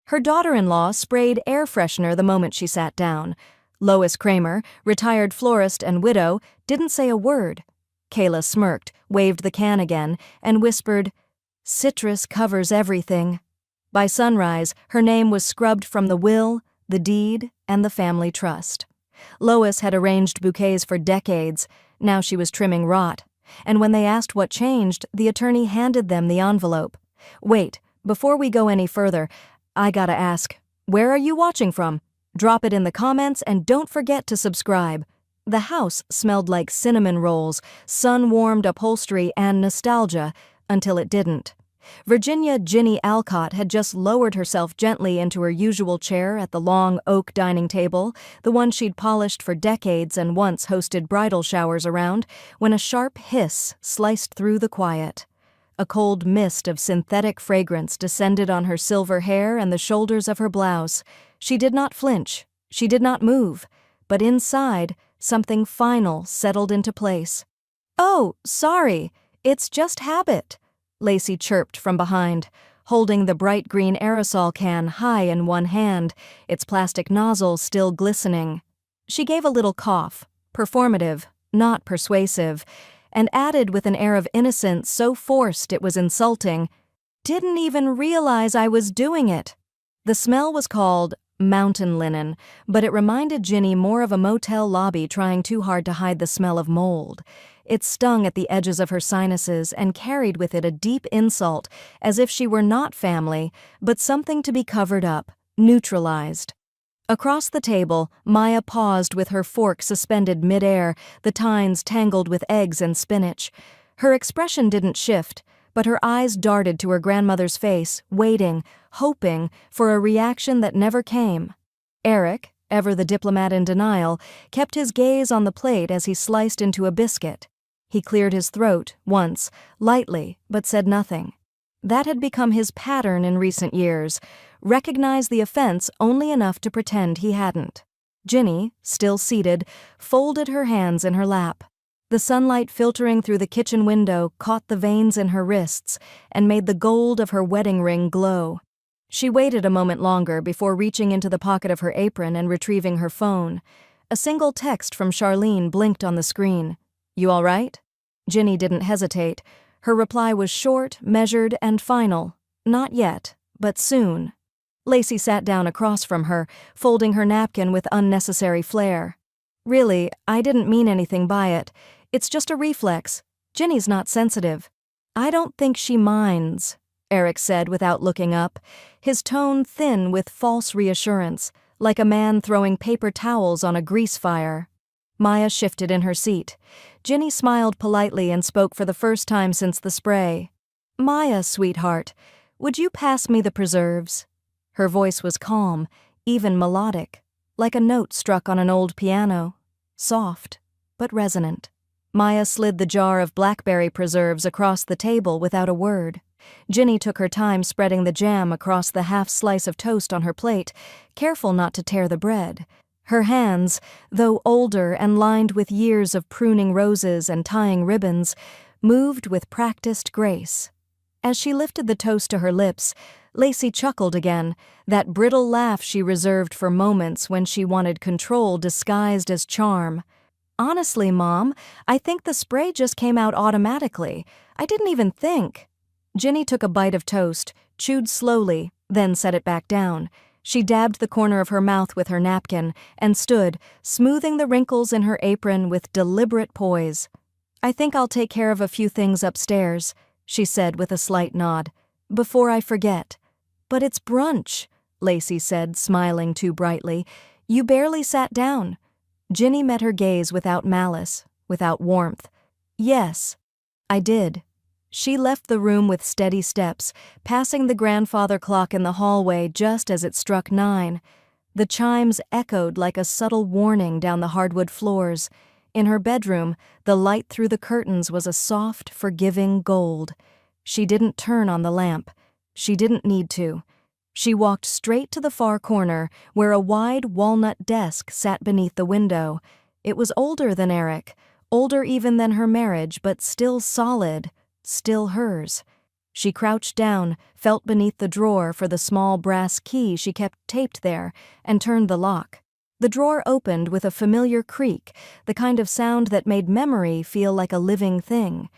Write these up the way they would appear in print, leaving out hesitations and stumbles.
Her daughter-in-law sprayed air freshener the moment she sat down. Lois Kramer, retired florist and widow, didn't say a word. Kayla smirked, waved the can again, and whispered, "Citrus covers everything." By sunrise, her name was scrubbed from the will, the deed, and the family trust. Lois had arranged bouquets for decades. Now she was trimming rot. And when they asked what changed, the attorney handed them the envelope. "Wait, before we go any further, I gotta ask, where are you watching from? Drop it in the comments and don't forget to subscribe." The house smelled like cinnamon rolls, sun-warmed upholstery, and nostalgia, until it didn't. Virginia Ginny Alcott had just lowered herself gently into her usual chair at the long oak dining table, the one she'd polished for decades and once hosted bridal showers around, when a sharp hiss sliced through the quiet. A cold mist of synthetic fragrance descended on her silver hair and the shoulders of her blouse. She did not flinch. She did not move. But inside, something final settled into place. "Oh, sorry. It's just habit," Lacey chirped from behind, holding the bright green aerosol can high in one hand, its plastic nozzle still glistening. She gave a little cough, performative, not persuasive, and added with an air of innocence so forced it was insulting, "Didn't even realize I was doing it." The smell was called mountain linen, but it reminded Ginny more of a motel lobby trying too hard to hide the smell of mold. It stung at the edges of her sinuses and carried with it a deep insult, as if she were not family, but something to be covered up, neutralized. Across the table, Maya paused with her fork suspended midair, the tines tangled with eggs and spinach. Her expression didn't shift, but her eyes darted to her grandmother's face, waiting, hoping for a reaction that never came. Eric, ever the diplomat in denial, kept his gaze on the plate as he sliced into a biscuit. He cleared his throat, once, lightly, but said nothing. That had become his pattern in recent years, recognized the offense only enough to pretend he hadn't. Ginny, still seated, folded her hands in her lap. The sunlight filtering through the kitchen window caught the veins in her wrists and made the gold of her wedding ring glow. She waited a moment longer before reaching into the pocket of her apron and retrieving her phone. A single text from Charlene blinked on the screen. "You all right?" Ginny didn't hesitate. Her reply was short, measured, and final. Not yet, but soon. Lacey sat down across from her, folding her napkin with unnecessary flair. "Really, I didn't mean anything by it. It's just a reflex. Ginny's not sensitive." "I don't think she minds," Eric said without looking up, his tone thin with false reassurance, like a man throwing paper towels on a grease fire. Maya shifted in her seat. Ginny smiled politely and spoke for the first time since the spray. "Maya, sweetheart, would you pass me the preserves?" Her voice was calm, even melodic, like a note struck on an old piano. Soft, but resonant. Maya slid the jar of blackberry preserves across the table without a word. Ginny took her time spreading the jam across the half slice of toast on her plate, careful not to tear the bread. Her hands, though older and lined with years of pruning roses and tying ribbons, moved with practiced grace. As she lifted the toast to her lips, Lacey chuckled again, that brittle laugh she reserved for moments when she wanted control disguised as charm. "Honestly, Mom, I think the spray just came out automatically. I didn't even think." Ginny took a bite of toast, chewed slowly, then set it back down. She dabbed the corner of her mouth with her napkin and stood, smoothing the wrinkles in her apron with deliberate poise. "I think I'll take care of a few things upstairs," she said with a slight nod, "before I forget." "But it's brunch," Lacey said, smiling too brightly. "You barely sat down." Ginny met her gaze without malice, without warmth. "Yes, I did." She left the room with steady steps, passing the grandfather clock in the hallway just as it struck 9. The chimes echoed like a subtle warning down the hardwood floors. In her bedroom, the light through the curtains was a soft, forgiving gold. She didn't turn on the lamp. She didn't need to. She walked straight to the far corner, where a wide walnut desk sat beneath the window. It was older than Eric, older even than her marriage, but still solid, still hers. She crouched down, felt beneath the drawer for the small brass key she kept taped there, and turned the lock. The drawer opened with a familiar creak, the kind of sound that made memory feel like a living thing.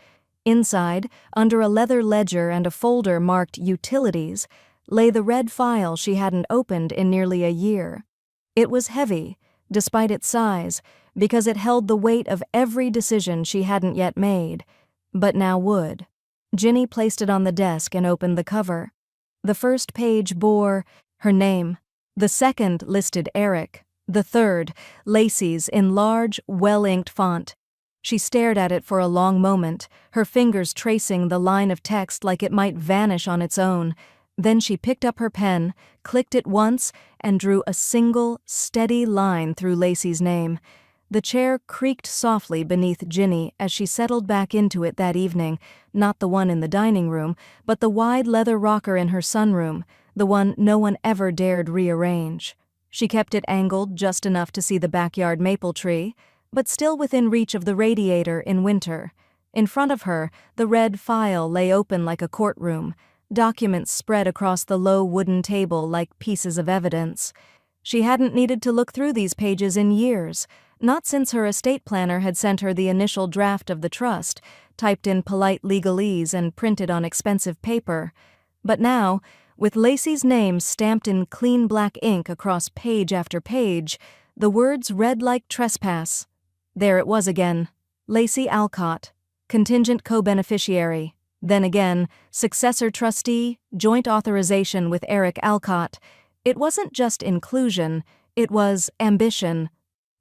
Inside, under a leather ledger and a folder marked Utilities, lay the red file she hadn't opened in nearly a year. It was heavy, despite its size, because it held the weight of every decision she hadn't yet made, but now would. Ginny placed it on the desk and opened the cover. The first page bore her name. The second listed Eric. The third, Lacey's, in large, well-inked font. She stared at it for a long moment, her fingers tracing the line of text like it might vanish on its own. Then she picked up her pen, clicked it once, and drew a single, steady line through Lacey's name. The chair creaked softly beneath Ginny as she settled back into it that evening, not the one in the dining room, but the wide leather rocker in her sunroom, the one no one ever dared rearrange. She kept it angled just enough to see the backyard maple tree, but still within reach of the radiator in winter. In front of her, the red file lay open like a courtroom, documents spread across the low wooden table like pieces of evidence. She hadn't needed to look through these pages in years, not since her estate planner had sent her the initial draft of the trust, typed in polite legalese and printed on expensive paper. But now, with Lacey's name stamped in clean black ink across page after page, the words read like trespass. There it was again. Lacey Alcott, contingent co-beneficiary. Then again, successor trustee, joint authorization with Eric Alcott. It wasn't just inclusion, it was ambition.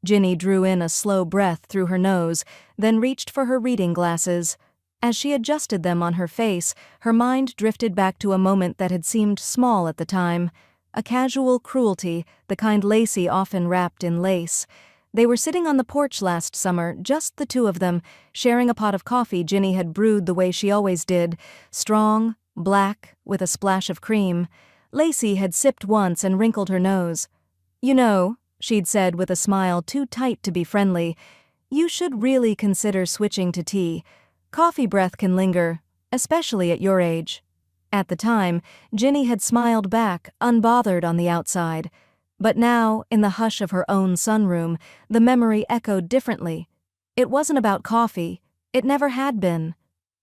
Ginny drew in a slow breath through her nose, then reached for her reading glasses. As she adjusted them on her face, her mind drifted back to a moment that had seemed small at the time. A casual cruelty, the kind Lacey often wrapped in lace. They were sitting on the porch last summer, just the two of them, sharing a pot of coffee Ginny had brewed the way she always did, strong, black, with a splash of cream. Lacey had sipped once and wrinkled her nose. "You know," she'd said with a smile too tight to be friendly, "you should really consider switching to tea. Coffee breath can linger, especially at your age." At the time, Ginny had smiled back, unbothered on the outside. But now, in the hush of her own sunroom, the memory echoed differently. It wasn't about coffee. It never had been.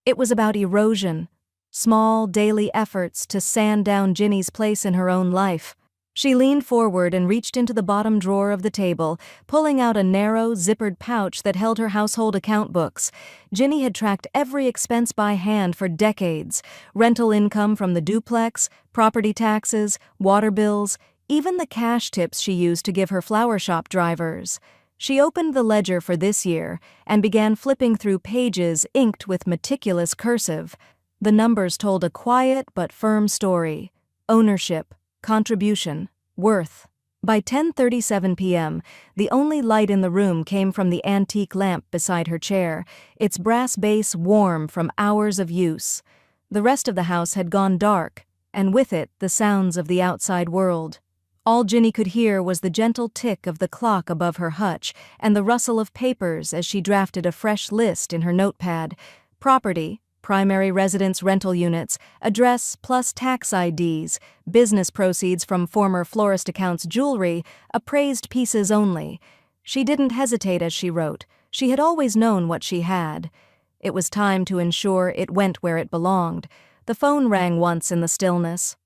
It was about erosion. Small, daily efforts to sand down Ginny's place in her own life. She leaned forward and reached into the bottom drawer of the table, pulling out a narrow, zippered pouch that held her household account books. Ginny had tracked every expense by hand for decades. Rental income from the duplex, property taxes, water bills, even the cash tips she used to give her flower shop drivers. She opened the ledger for this year and began flipping through pages inked with meticulous cursive. The numbers told a quiet but firm story. Ownership, contribution, worth. By 10:37 p.m., the only light in the room came from the antique lamp beside her chair, its brass base warm from hours of use. The rest of the house had gone dark, and with it the sounds of the outside world. All Ginny could hear was the gentle tick of the clock above her hutch and the rustle of papers as she drafted a fresh list in her notepad. Property, primary residence rental units, address plus tax IDs, business proceeds from former florist accounts jewelry, appraised pieces only. She didn't hesitate as she wrote. She had always known what she had. It was time to ensure it went where it belonged. The phone rang once in the stillness.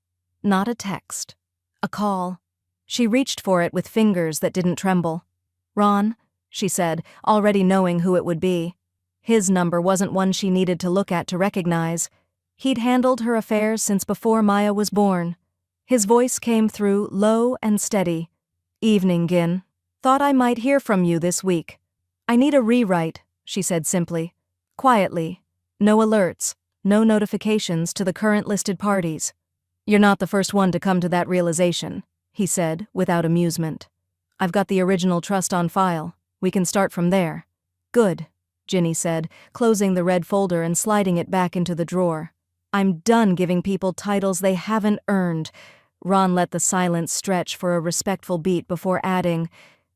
Not a text. A call. She reached for it with fingers that didn't tremble. "Ron," she said, already knowing who it would be. His number wasn't one she needed to look at to recognize. He'd handled her affairs since before Maya was born. His voice came through, low and steady. "Evening, Gin. Thought I might hear from you this week. I need a rewrite," she said simply. Quietly. No alerts, no notifications to the current listed parties. "You're not the first one to come to that realization," he said, without amusement. "I've got the original trust on file. We can start from there." "Good," Ginny said, closing the red folder and sliding it back into the drawer. "I'm done giving people titles they haven't earned." Ron let the silence stretch for a respectful beat before adding,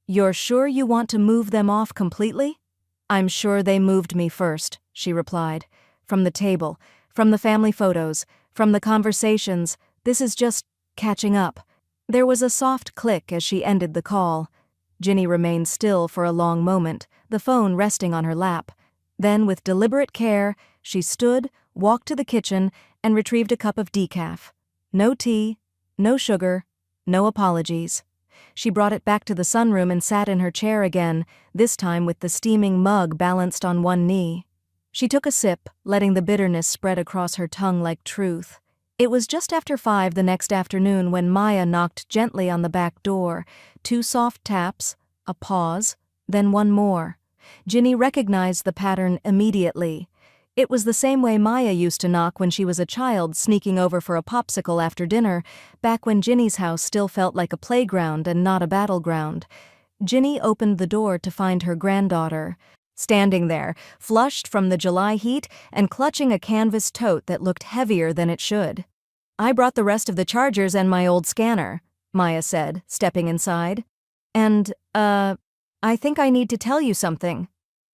"You're sure you want to move them off completely?" "I'm sure they moved me first," she replied. From the table, From the family photos, from the conversations, this is just catching up. There was a soft click as she ended the call. Ginny remained still for a long moment, the phone resting on her lap. Then, with deliberate care, she stood, walked to the kitchen, and retrieved a cup of decaf. No tea, no sugar, no apologies. She brought it back to the sunroom and sat in her chair again, this time with the steaming mug balanced on one knee. She took a sip, letting the bitterness spread across her tongue like truth. It was just after 5 the next afternoon when Maya knocked gently on the back door. 2 soft taps, a pause, then one more. Ginny recognized the pattern immediately. It was the same way Maya used to knock when she was a child, sneaking over for a popsicle after dinner, back when Ginny's house still felt like a playground and not a battleground. Ginny opened the door to find her granddaughter, standing there, flushed from the July heat and clutching a canvas tote that looked heavier than it should. "I brought the rest of the chargers and my old scanner," Maya said, stepping inside. "And, I think I need to tell you something."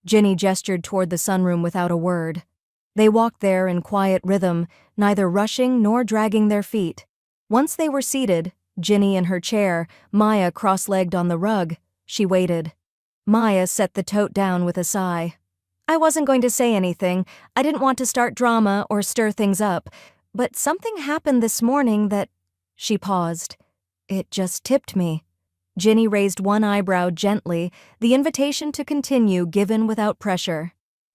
Ginny gestured toward the sunroom without a word. They walked there in quiet rhythm, neither rushing nor dragging their feet. Once they were seated, Ginny in her chair, Maya cross-legged on the rug, she waited. Maya set the tote down with a sigh. "I wasn't going to say anything. I didn't want to start drama or stir things up. But something happened this morning that—" She paused. "It just tipped me." Ginny raised one eyebrow gently, the invitation to continue given without pressure.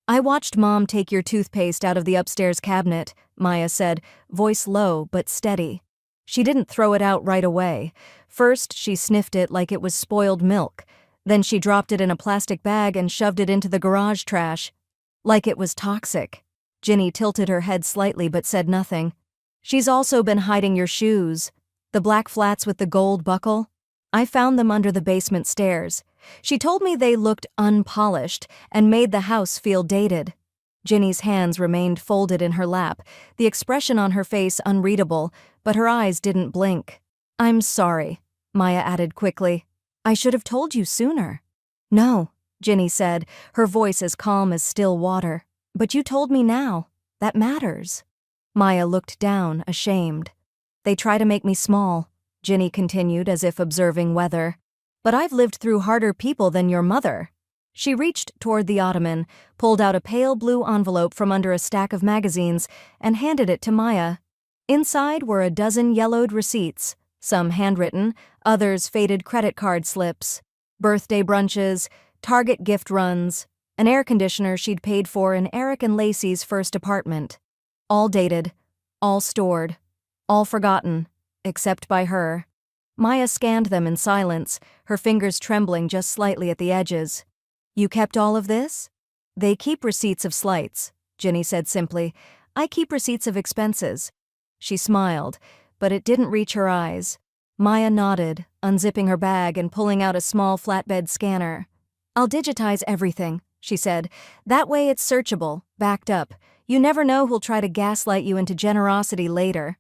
"I watched Mom take your toothpaste out of the upstairs cabinet," Maya said, voice low but steady. "She didn't throw it out right away. First, she sniffed it like it was spoiled milk. Then she dropped it in a plastic bag and shoved it into the garage trash. Like it was toxic." Ginny tilted her head slightly but said nothing. "She's also been hiding your shoes. The black flats with the gold buckle. I found them under the basement stairs. She told me they looked unpolished and made the house feel dated." Ginny's hands remained folded in her lap, the expression on her face unreadable, but her eyes didn't blink. "I'm sorry," Maya added quickly. "I should have told you sooner." "No," Ginny said, her voice as calm as still water. "But you told me now. That matters." Maya looked down, ashamed. "They try to make me small," Ginny continued as if observing weather. "But I've lived through harder people than your mother." She reached toward the ottoman, pulled out a pale blue envelope from under a stack of magazines, and handed it to Maya. Inside were a dozen yellowed receipts, some handwritten, others faded credit card slips, birthday brunches, Target gift runs, an air conditioner she'd paid for in Eric and Lacey's first apartment. All dated, all stored, all forgotten, except by her. Maya scanned them in silence, her fingers trembling just slightly at the edges. "You kept all of this?" "They keep receipts of slights," Ginny said simply. "I keep receipts of expenses." She smiled, but it didn't reach her eyes. Maya nodded, unzipping her bag and pulling out a small flatbed scanner. "I'll digitize everything," she said. "That way it's searchable, backed up. You never know who'll try to gaslight you into generosity later."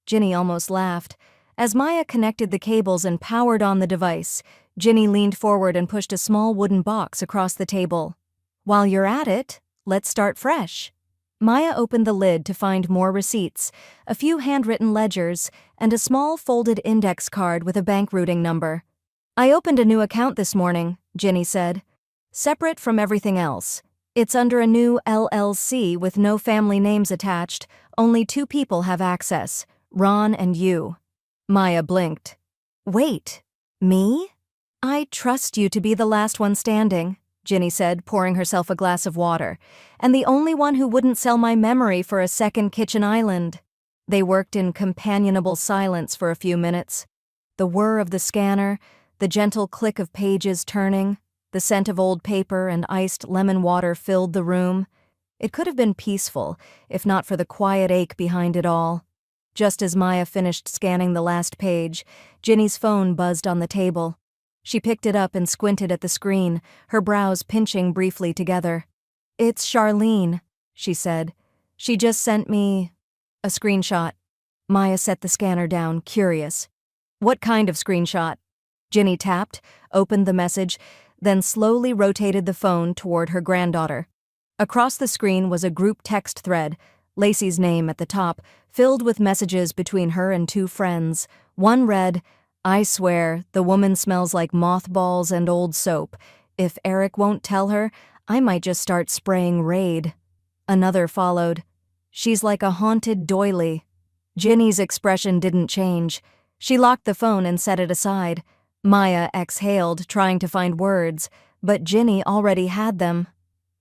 Ginny almost laughed. As Maya connected the cables and powered on the device, Ginny leaned forward and pushed a small wooden box across the table. "While you're at it, let's start fresh." Maya opened the lid to find more receipts, a few handwritten ledgers, and a small folded index card with a bank routing number. "I opened a new account this morning," Ginny said. "Separate from everything else. It's under a new LLC with no family names attached. Only 2 people have access, Ron and you." Maya blinked. "Wait, me?" "I trust you to be the last one standing," Ginny said, pouring herself a glass of water, "and the only one who wouldn't sell my memory for a second kitchen island." They worked in companionable silence for a few minutes. The whir of the scanner, the gentle click of pages turning, the scent of old paper and iced lemon water filled the room. It could have been peaceful, if not for the quiet ache behind it all. Just as Maya finished scanning the last page, Ginny's phone buzzed on the table. She picked it up and squinted at the screen, her brows pinching briefly together. "It's Charlene," she said. "She just sent me a screenshot." Maya set the scanner down, curious. "What kind of screenshot?" Ginny tapped, opened the message, then slowly rotated the phone toward her granddaughter. Across the screen was a group text thread, Lacey's name at the top, filled with messages between her and two friends. One read, "I swear, the woman smells like mothballs and old soap. If Eric won't tell her, I might just start spraying Raid." Another followed, "She's like a haunted doily." Ginny's expression didn't change. She locked the phone and set it aside. Maya exhaled, trying to find words, but Ginny already had them.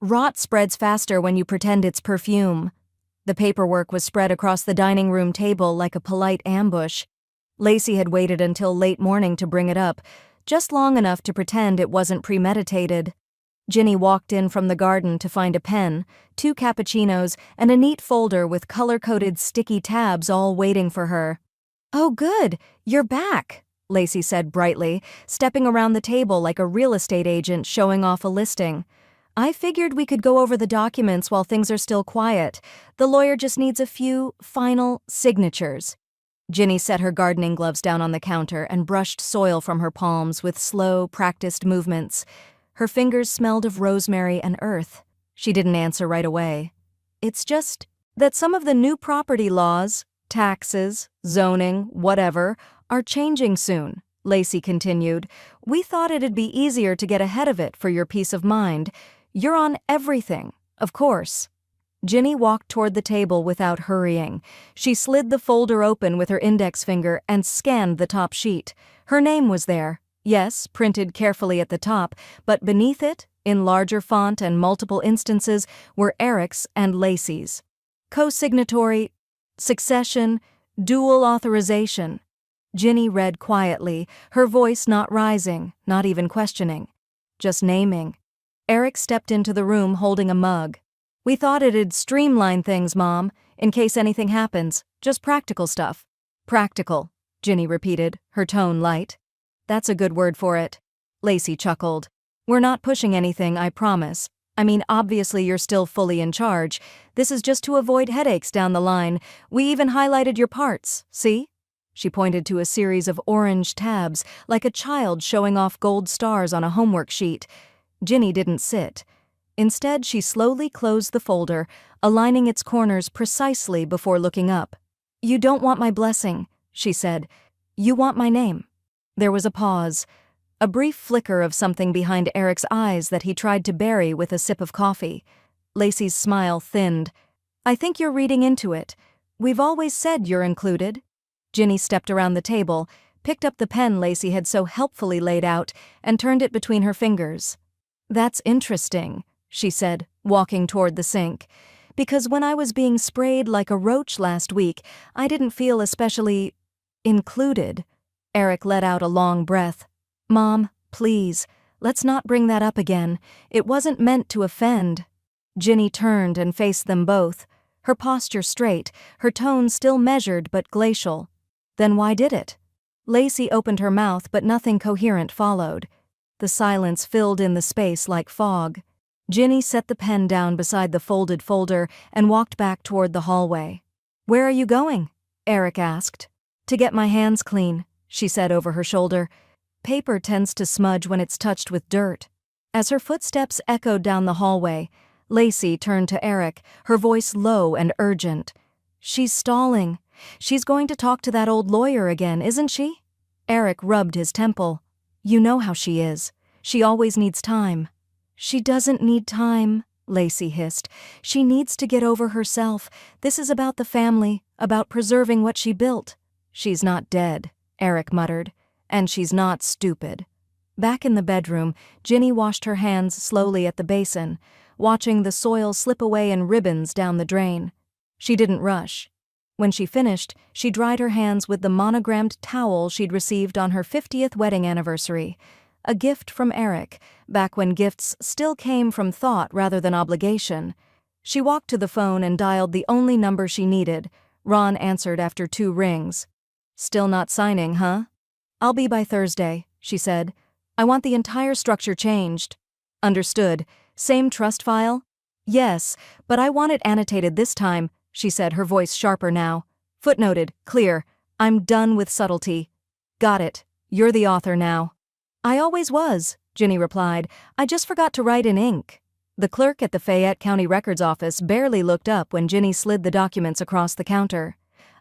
"Rot spreads faster when you pretend it's perfume." The paperwork was spread across the dining room table like a polite ambush. Lacey had waited until late morning to bring it up, just long enough to pretend it wasn't premeditated. Ginny walked in from the garden to find a pen, 2 cappuccinos, and a neat folder with color-coded sticky tabs all waiting for her. "Oh good, you're back," Lacey said brightly, stepping around the table like a real estate agent showing off a listing. "I figured we could go over the documents while things are still quiet. The lawyer just needs a few final signatures." Ginny set her gardening gloves down on the counter and brushed soil from her palms with slow, practiced movements. Her fingers smelled of rosemary and earth. She didn't answer right away. "It's just that some of the new property laws, taxes, zoning, whatever, are changing soon," Lacey continued. "We thought it'd be easier to get ahead of it for your peace of mind. You're on everything, of course." Ginny walked toward the table without hurrying. She slid the folder open with her index finger and scanned the top sheet. Her name was there, yes, printed carefully at the top, but beneath it, in larger font and multiple instances, were Eric's and Lacey's. Co-signatory, succession, dual authorization. Ginny read quietly, her voice not rising, not even questioning, just naming. Eric stepped into the room holding a mug. "We thought it'd streamline things, Mom, in case anything happens. Just practical stuff." "Practical," Ginny repeated, her tone light. "That's a good word for it." Lacey chuckled. "We're not pushing anything, I promise. I mean, obviously you're still fully in charge. This is just to avoid headaches down the line. We even highlighted your parts, see?" She pointed to a series of orange tabs, like a child showing off gold stars on a homework sheet. Ginny didn't sit. Instead, she slowly closed the folder, aligning its corners precisely before looking up. "You don't want my blessing," she said. "You want my name." There was a pause, a brief flicker of something behind Eric's eyes that he tried to bury with a sip of coffee. Lacey's smile thinned. "I think you're reading into it. We've always said you're included." Ginny stepped around the table, picked up the pen Lacey had so helpfully laid out, and turned it between her fingers. "That's interesting," she said, walking toward the sink. "Because when I was being sprayed like a roach last week, I didn't feel especially included." Eric let out a long breath. "Mom, please, let's not bring that up again. It wasn't meant to offend." Ginny turned and faced them both, her posture straight, her tone still measured but glacial. "Then why did it?" Lacey opened her mouth, but nothing coherent followed. The silence filled in the space like fog. Ginny set the pen down beside the folded folder and walked back toward the hallway. "Where are you going?" Eric asked. "To get my hands clean," she said over her shoulder. "Paper tends to smudge when it's touched with dirt." As her footsteps echoed down the hallway, Lacey turned to Eric, her voice low and urgent. "She's stalling. She's going to talk to that old lawyer again, isn't she?" Eric rubbed his temple. "You know how she is. She always needs time." "She doesn't need time," Lacey hissed. "She needs to get over herself. This is about the family, about preserving what she built." "She's not dead," Eric muttered. "And she's not stupid." Back in the bedroom, Ginny washed her hands slowly at the basin, watching the soil slip away in ribbons down the drain. She didn't rush. When she finished, she dried her hands with the monogrammed towel she'd received on her 50th wedding anniversary, a gift from Eric, back when gifts still came from thought rather than obligation. She walked to the phone and dialed the only number she needed. Ron answered after 2 rings. "Still not signing, huh?" "I'll be by Thursday," she said. "I want the entire structure changed." "Understood. Same trust file?" "Yes, but I want it annotated this time," she said, her voice sharper now. "Footnoted, clear. I'm done with subtlety." "Got it. You're the author now." "I always was," Ginny replied. "I just forgot to write in ink." The clerk at the Fayette County Records Office barely looked up when Ginny slid the documents across the counter.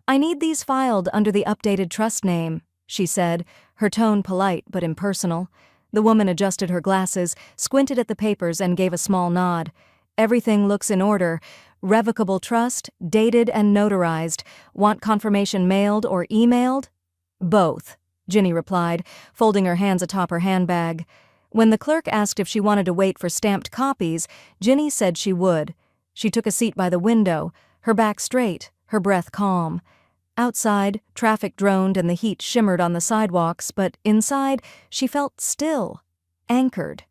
"I need these filed under the updated trust name," she said, her tone polite but impersonal. The woman adjusted her glasses, squinted at the papers, and gave a small nod. "Everything looks in order. Revocable trust, dated and notarized. Want confirmation mailed or emailed?" "Both," Ginny replied, folding her hands atop her handbag. When the clerk asked if she wanted to wait for stamped copies, Ginny said she would. She took a seat by the window, her back straight, her breath calm. Outside, traffic droned and the heat shimmered on the sidewalks, but inside, she felt still, anchored.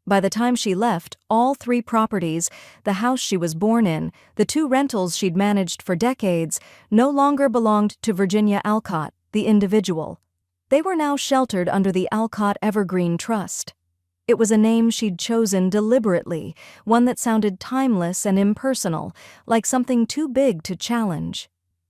By the time she left, all 3 properties, the house she was born in, the 2 rentals she'd managed for decades, no longer belonged to Virginia Alcott, the individual. They were now sheltered under the Alcott Evergreen Trust. It was a name she'd chosen deliberately, one that sounded timeless and impersonal, like something too big to challenge.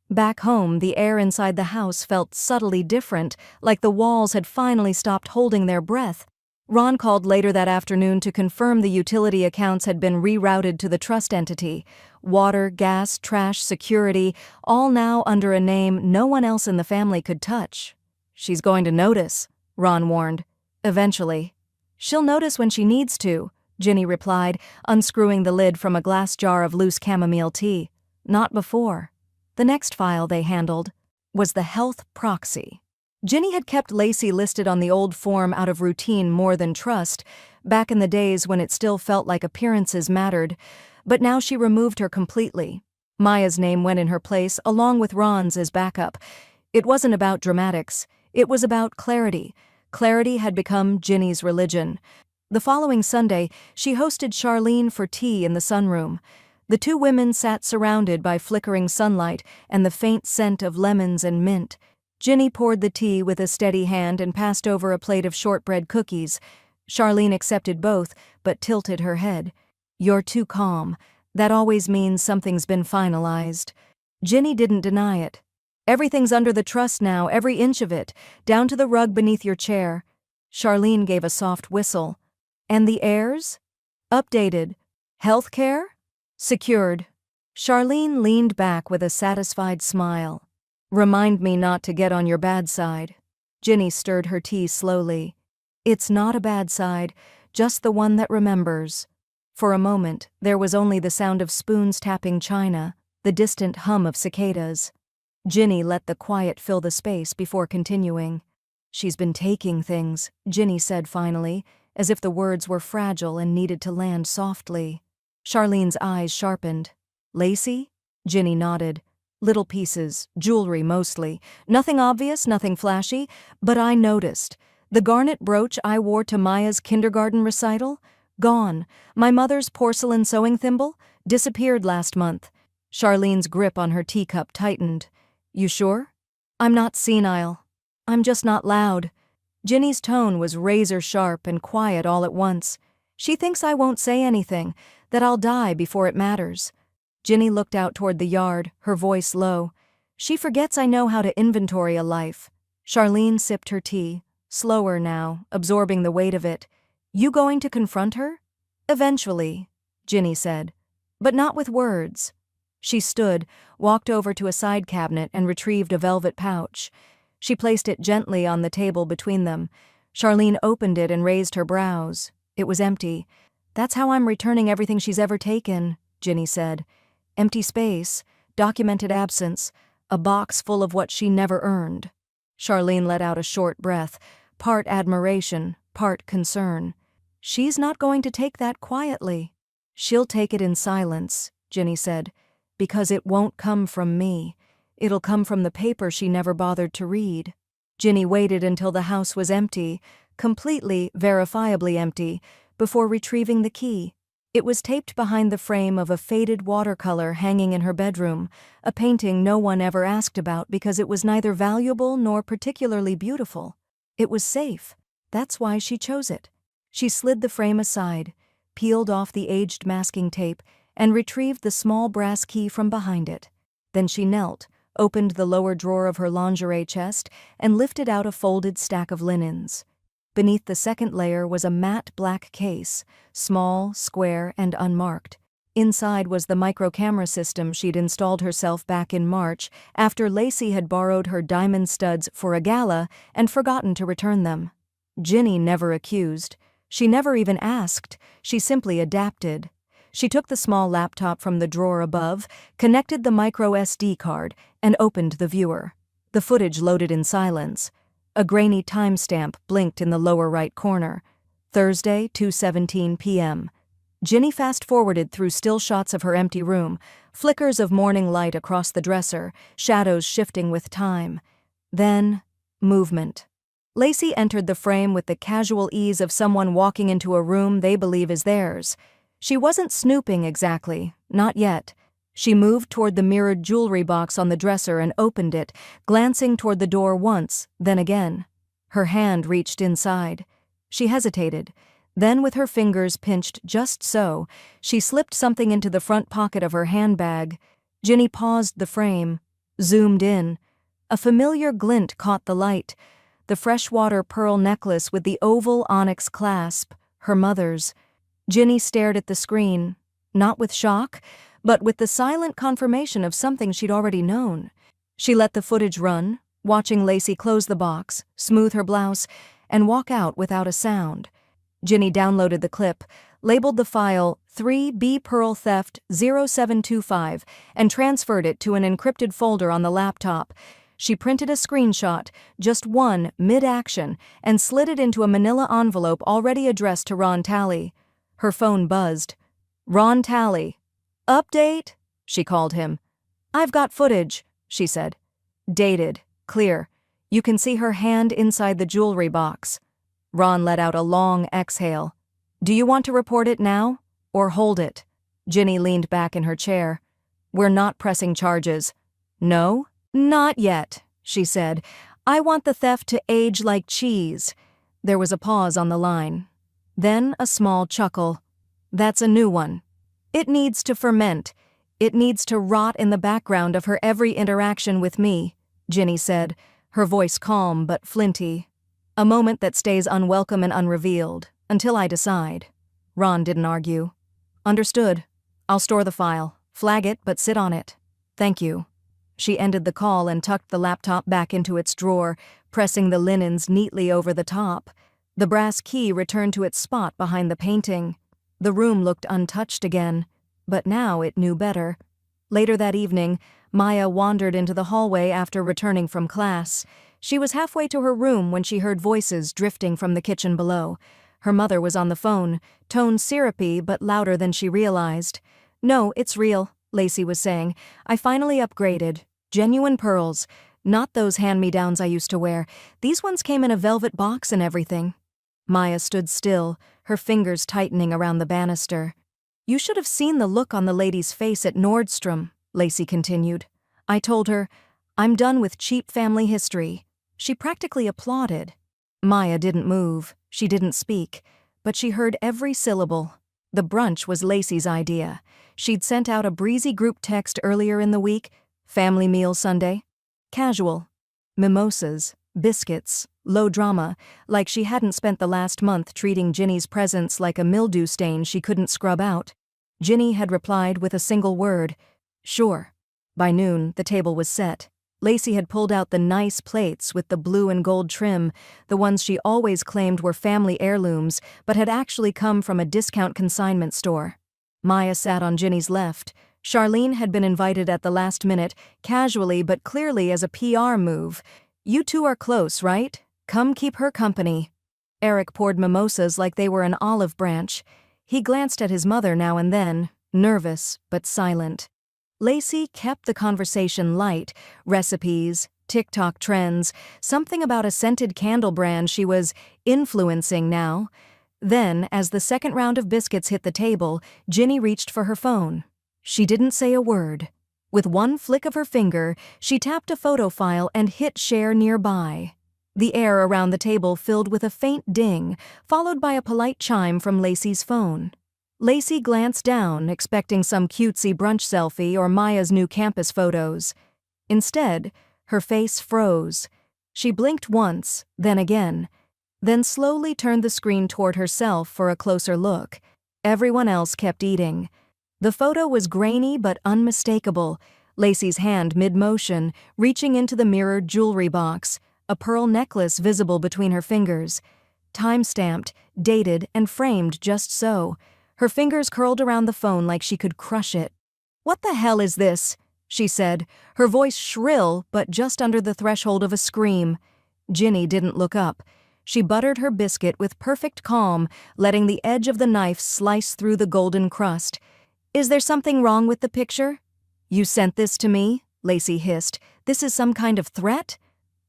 Back home, the air inside the house felt subtly different, like the walls had finally stopped holding their breath. Ron called later that afternoon to confirm the utility accounts had been rerouted to the trust entity. Water, gas, trash, security, all now under a name no one else in the family could touch. "She's going to notice," Ron warned. "Eventually." "She'll notice when she needs to," Ginny replied, unscrewing the lid from a glass jar of loose chamomile tea. "Not before." The next file they handled was the health proxy. Ginny had kept Lacey listed on the old form out of routine more than trust, back in the days when it still felt like appearances mattered, but now she removed her completely. Maya's name went in her place, along with Ron's as backup. It wasn't about dramatics. It was about clarity. Clarity had become Ginny's religion. The following Sunday, she hosted Charlene for tea in the sunroom. The 2 women sat surrounded by flickering sunlight and the faint scent of lemons and mint. Ginny poured the tea with a steady hand and passed over a plate of shortbread cookies. Charlene accepted both, but tilted her head. "You're too calm. That always means something's been finalized." Ginny didn't deny it. "Everything's under the trust now, every inch of it, down to the rug beneath your chair." Charlene gave a soft whistle. "And the heirs?" "Updated. Health care?" "Secured." Charlene leaned back with a satisfied smile. "Remind me not to get on your bad side." Ginny stirred her tea slowly. "It's not a bad side, just the one that remembers." For a moment, there was only the sound of spoons tapping china, the distant hum of cicadas. Ginny let the quiet fill the space before continuing. "She's been taking things," Ginny said finally, as if the words were fragile and needed to land softly. Charlene's eyes sharpened. "Lacey?" Ginny nodded. "Little pieces, jewelry mostly. Nothing obvious, nothing flashy, but I noticed. The garnet brooch I wore to Maya's kindergarten recital? Gone. My mother's porcelain sewing thimble? Disappeared last month." Charlene's grip on her teacup tightened. "You sure?" "I'm not senile. I'm just not loud." Ginny's tone was razor-sharp and quiet all at once. "She thinks I won't say anything, that I'll die before it matters." Ginny looked out toward the yard, her voice low. "She forgets I know how to inventory a life." Charlene sipped her tea, slower now, absorbing the weight of it. "You going to confront her?" "Eventually," Ginny said. "But not with words." She stood, walked over to a side cabinet and retrieved a velvet pouch. She placed it gently on the table between them. Charlene opened it and raised her brows. It was empty. "That's how I'm returning everything she's ever taken," Ginny said. "Empty space, documented absence, a box full of what she never earned." Charlene let out a short breath, part admiration, part concern. "She's not going to take that quietly." "She'll take it in silence," Ginny said. "Because it won't come from me. It'll come from the paper she never bothered to read." Ginny waited until the house was empty, completely, verifiably empty, before retrieving the key. It was taped behind the frame of a faded watercolor hanging in her bedroom, a painting no one ever asked about because it was neither valuable nor particularly beautiful. It was safe. That's why she chose it. She slid the frame aside, peeled off the aged masking tape, and retrieved the small brass key from behind it. Then she knelt, opened the lower drawer of her lingerie chest, and lifted out a folded stack of linens. Beneath the second layer was a matte black case, small, square, and unmarked. Inside was the micro-camera system she'd installed herself back in March after Lacey had borrowed her diamond studs for a gala and forgotten to return them. Ginny never accused. She never even asked. She simply adapted. She took the small laptop from the drawer above, connected the micro SD card, and opened the viewer. The footage loaded in silence. A grainy timestamp blinked in the lower right corner. Thursday, 2:17 p.m. Ginny fast-forwarded through still shots of her empty room, flickers of morning light across the dresser, shadows shifting with time. Then, movement. Lacey entered the frame with the casual ease of someone walking into a room they believe is theirs. She wasn't snooping exactly, not yet. She moved toward the mirrored jewelry box on the dresser and opened it, glancing toward the door once, then again. Her hand reached inside. She hesitated. Then, with her fingers pinched just so, she slipped something into the front pocket of her handbag. Ginny paused the frame, zoomed in. A familiar glint caught the light. The freshwater pearl necklace with the oval onyx clasp, her mother's. Ginny stared at the screen, not with shock, but with the silent confirmation of something she'd already known. She let the footage run, watching Lacey close the box, smooth her blouse, and walk out without a sound. Ginny downloaded the clip, labeled the file 3B Pearl Theft 0725, and transferred it to an encrypted folder on the laptop. She printed a screenshot, just one, mid-action, and slid it into a manila envelope already addressed to Ron Talley. Her phone buzzed. "Ron Talley." "Update?" she called him. "I've got footage," she said. Dated, clear. You can see her hand inside the jewelry box. Ron let out a long exhale. "Do you want to report it now? Or hold it?" Ginny leaned back in her chair. "We're not pressing charges." "No?" "Not yet," she said. "I want the theft to age like cheese." There was a pause on the line. Then a small chuckle. "That's a new one. It needs to ferment. It needs to rot in the background of her every interaction with me," Ginny said, her voice calm but flinty. "A moment that stays unwelcome and unrevealed, until I decide." Ron didn't argue. "Understood. I'll store the file. Flag it, but sit on it. Thank you." She ended the call and tucked the laptop back into its drawer, pressing the linens neatly over the top. The brass key returned to its spot behind the painting. The room looked untouched again, but now it knew better. Later that evening, Maya wandered into the hallway after returning from class. She was halfway to her room when she heard voices drifting from the kitchen below. Her mother was on the phone, tone syrupy but louder than she realized. "No, it's real," Lacey was saying. "I finally upgraded. Genuine pearls. Not those hand-me-downs I used to wear. These ones came in a velvet box and everything." Maya stood still, her fingers tightening around the banister. "You should have seen the look on the lady's face at Nordstrom," Lacey continued. "I told her, 'I'm done with cheap family history.' She practically applauded." Maya didn't move. She didn't speak. But she heard every syllable. The brunch was Lacey's idea. She'd sent out a breezy group text earlier in the week. Family meal Sunday. Casual. Mimosas, biscuits, low drama, like she hadn't spent the last month treating Ginny's presence like a mildew stain she couldn't scrub out. Ginny had replied with a single word, "Sure." By noon, the table was set. Lacey had pulled out the nice plates with the blue and gold trim, the ones she always claimed were family heirlooms, but had actually come from a discount consignment store. Maya sat on Ginny's left. Charlene had been invited at the last minute, casually but clearly as a PR move. "You two are close, right? Come keep her company." Eric poured mimosas like they were an olive branch. He glanced at his mother now and then, nervous but silent. Lacey kept the conversation light, recipes, TikTok trends, something about a scented candle brand she was influencing now. Then, as the second round of biscuits hit the table, Ginny reached for her phone. She didn't say a word. With one flick of her finger, she tapped a photo file and hit share nearby. The air around the table filled with a faint ding, followed by a polite chime from Lacey's phone. Lacey glanced down, expecting some cutesy brunch selfie or Maya's new campus photos. Instead, her face froze. She blinked once, then again. then slowly turned the screen toward herself for a closer look. Everyone else kept eating. The photo was grainy but unmistakable, Lacey's hand mid-motion, reaching into the mirrored jewelry box, a pearl necklace visible between her fingers. Time-stamped, dated, and framed just so. Her fingers curled around the phone like she could crush it. "What the hell is this?" she said, her voice shrill but just under the threshold of a scream. Ginny didn't look up. She buttered her biscuit with perfect calm, letting the edge of the knife slice through the golden crust. "Is there something wrong with the picture?" "You sent this to me?" Lacey hissed. "This is some kind of threat?"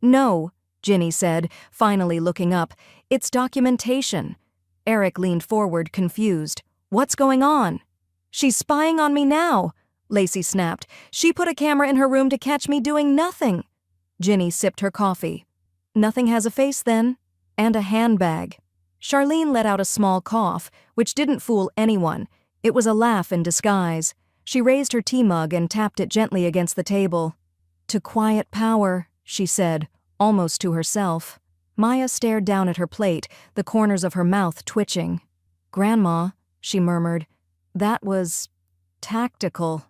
"No," Ginny said, finally looking up. "It's documentation." Eric leaned forward, confused. "What's going on?" "She's spying on me now," Lacey snapped. "She put a camera in her room to catch me doing nothing." Ginny sipped her coffee. "Nothing has a face then? And a handbag." Charlene let out a small cough, which didn't fool anyone. It was a laugh in disguise. She raised her tea mug and tapped it gently against the table. "To quiet power," she said, almost to herself. Maya stared down at her plate, the corners of her mouth twitching. "Grandma," she murmured, "that was tactical."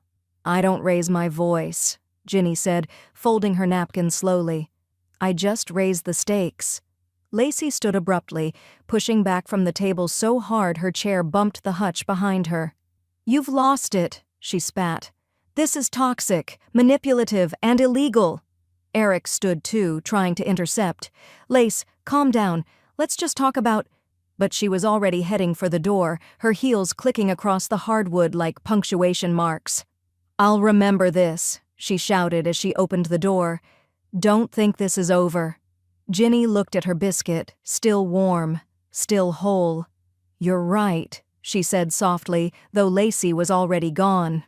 "I don't raise my voice," Ginny said, folding her napkin slowly. "I just raised the stakes." Lacey stood abruptly, pushing back from the table so hard her chair bumped the hutch behind her. "You've lost it," she spat. "This is toxic, manipulative, and illegal." Eric stood too, trying to intercept. "Lace, calm down. Let's just talk about—" But she was already heading for the door, her heels clicking across the hardwood like punctuation marks. "I'll remember this," she shouted as she opened the door. "Don't think this is over." Ginny looked at her biscuit, still warm, still whole. "You're right," she said softly, though Lacey was already gone.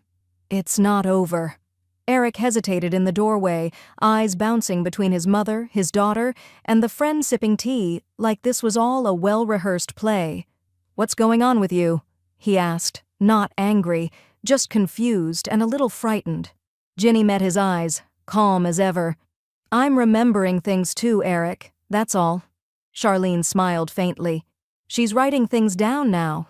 "It's not over." Eric hesitated in the doorway, eyes bouncing between his mother, his daughter, and the friend sipping tea, like this was all a well-rehearsed play. "What's going on with you?" he asked, not angry, just confused and a little frightened. Ginny met his eyes, calm as ever. "I'm remembering things too, Eric, that's all." Charlene smiled faintly. "She's writing things down now."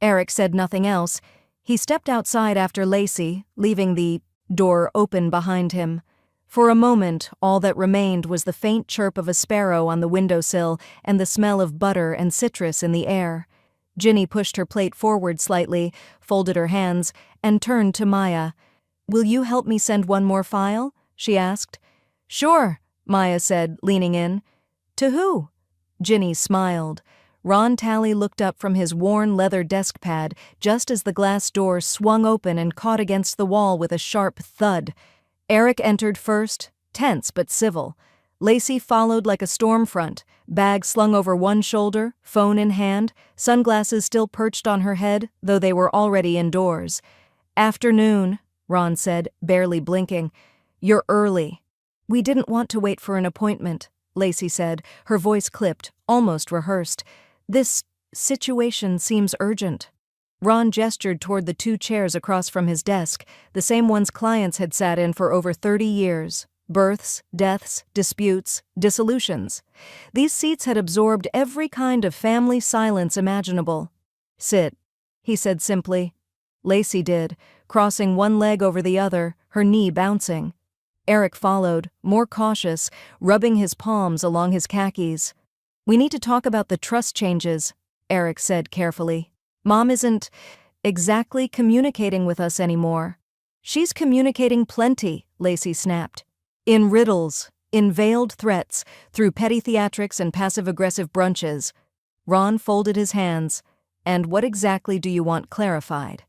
Eric said nothing else. He stepped outside after Lacey, leaving the door open behind him. For a moment, all that remained was the faint chirp of a sparrow on the windowsill and the smell of butter and citrus in the air. Ginny pushed her plate forward slightly, folded her hands, and turned to Maya. "Will you help me send one more file?" she asked. "Sure," Maya said, leaning in. "To who?" Ginny smiled. Ron Talley looked up from his worn leather desk pad just as the glass door swung open and caught against the wall with a sharp thud. Eric entered first, tense but civil. Lacey followed like a storm front, bag slung over one shoulder, phone in hand, sunglasses still perched on her head, though they were already indoors. "Afternoon," Ron said, barely blinking. "You're early." "We didn't want to wait for an appointment," Lacey said, her voice clipped, almost rehearsed. "This situation seems urgent." Ron gestured toward the two chairs across from his desk, the same ones clients had sat in for over 30 years. Births, deaths, disputes, dissolutions. These seats had absorbed every kind of family silence imaginable. "Sit," he said simply. Lacey did, crossing one leg over the other, her knee bouncing. Eric followed, more cautious, rubbing his palms along his khakis. "We need to talk about the trust changes," Eric said carefully. "Mom isn't exactly communicating with us anymore." "She's communicating plenty," Lacey snapped. "In riddles, in veiled threats, through petty theatrics and passive-aggressive brunches." Ron folded his hands. "And what exactly do you want clarified?"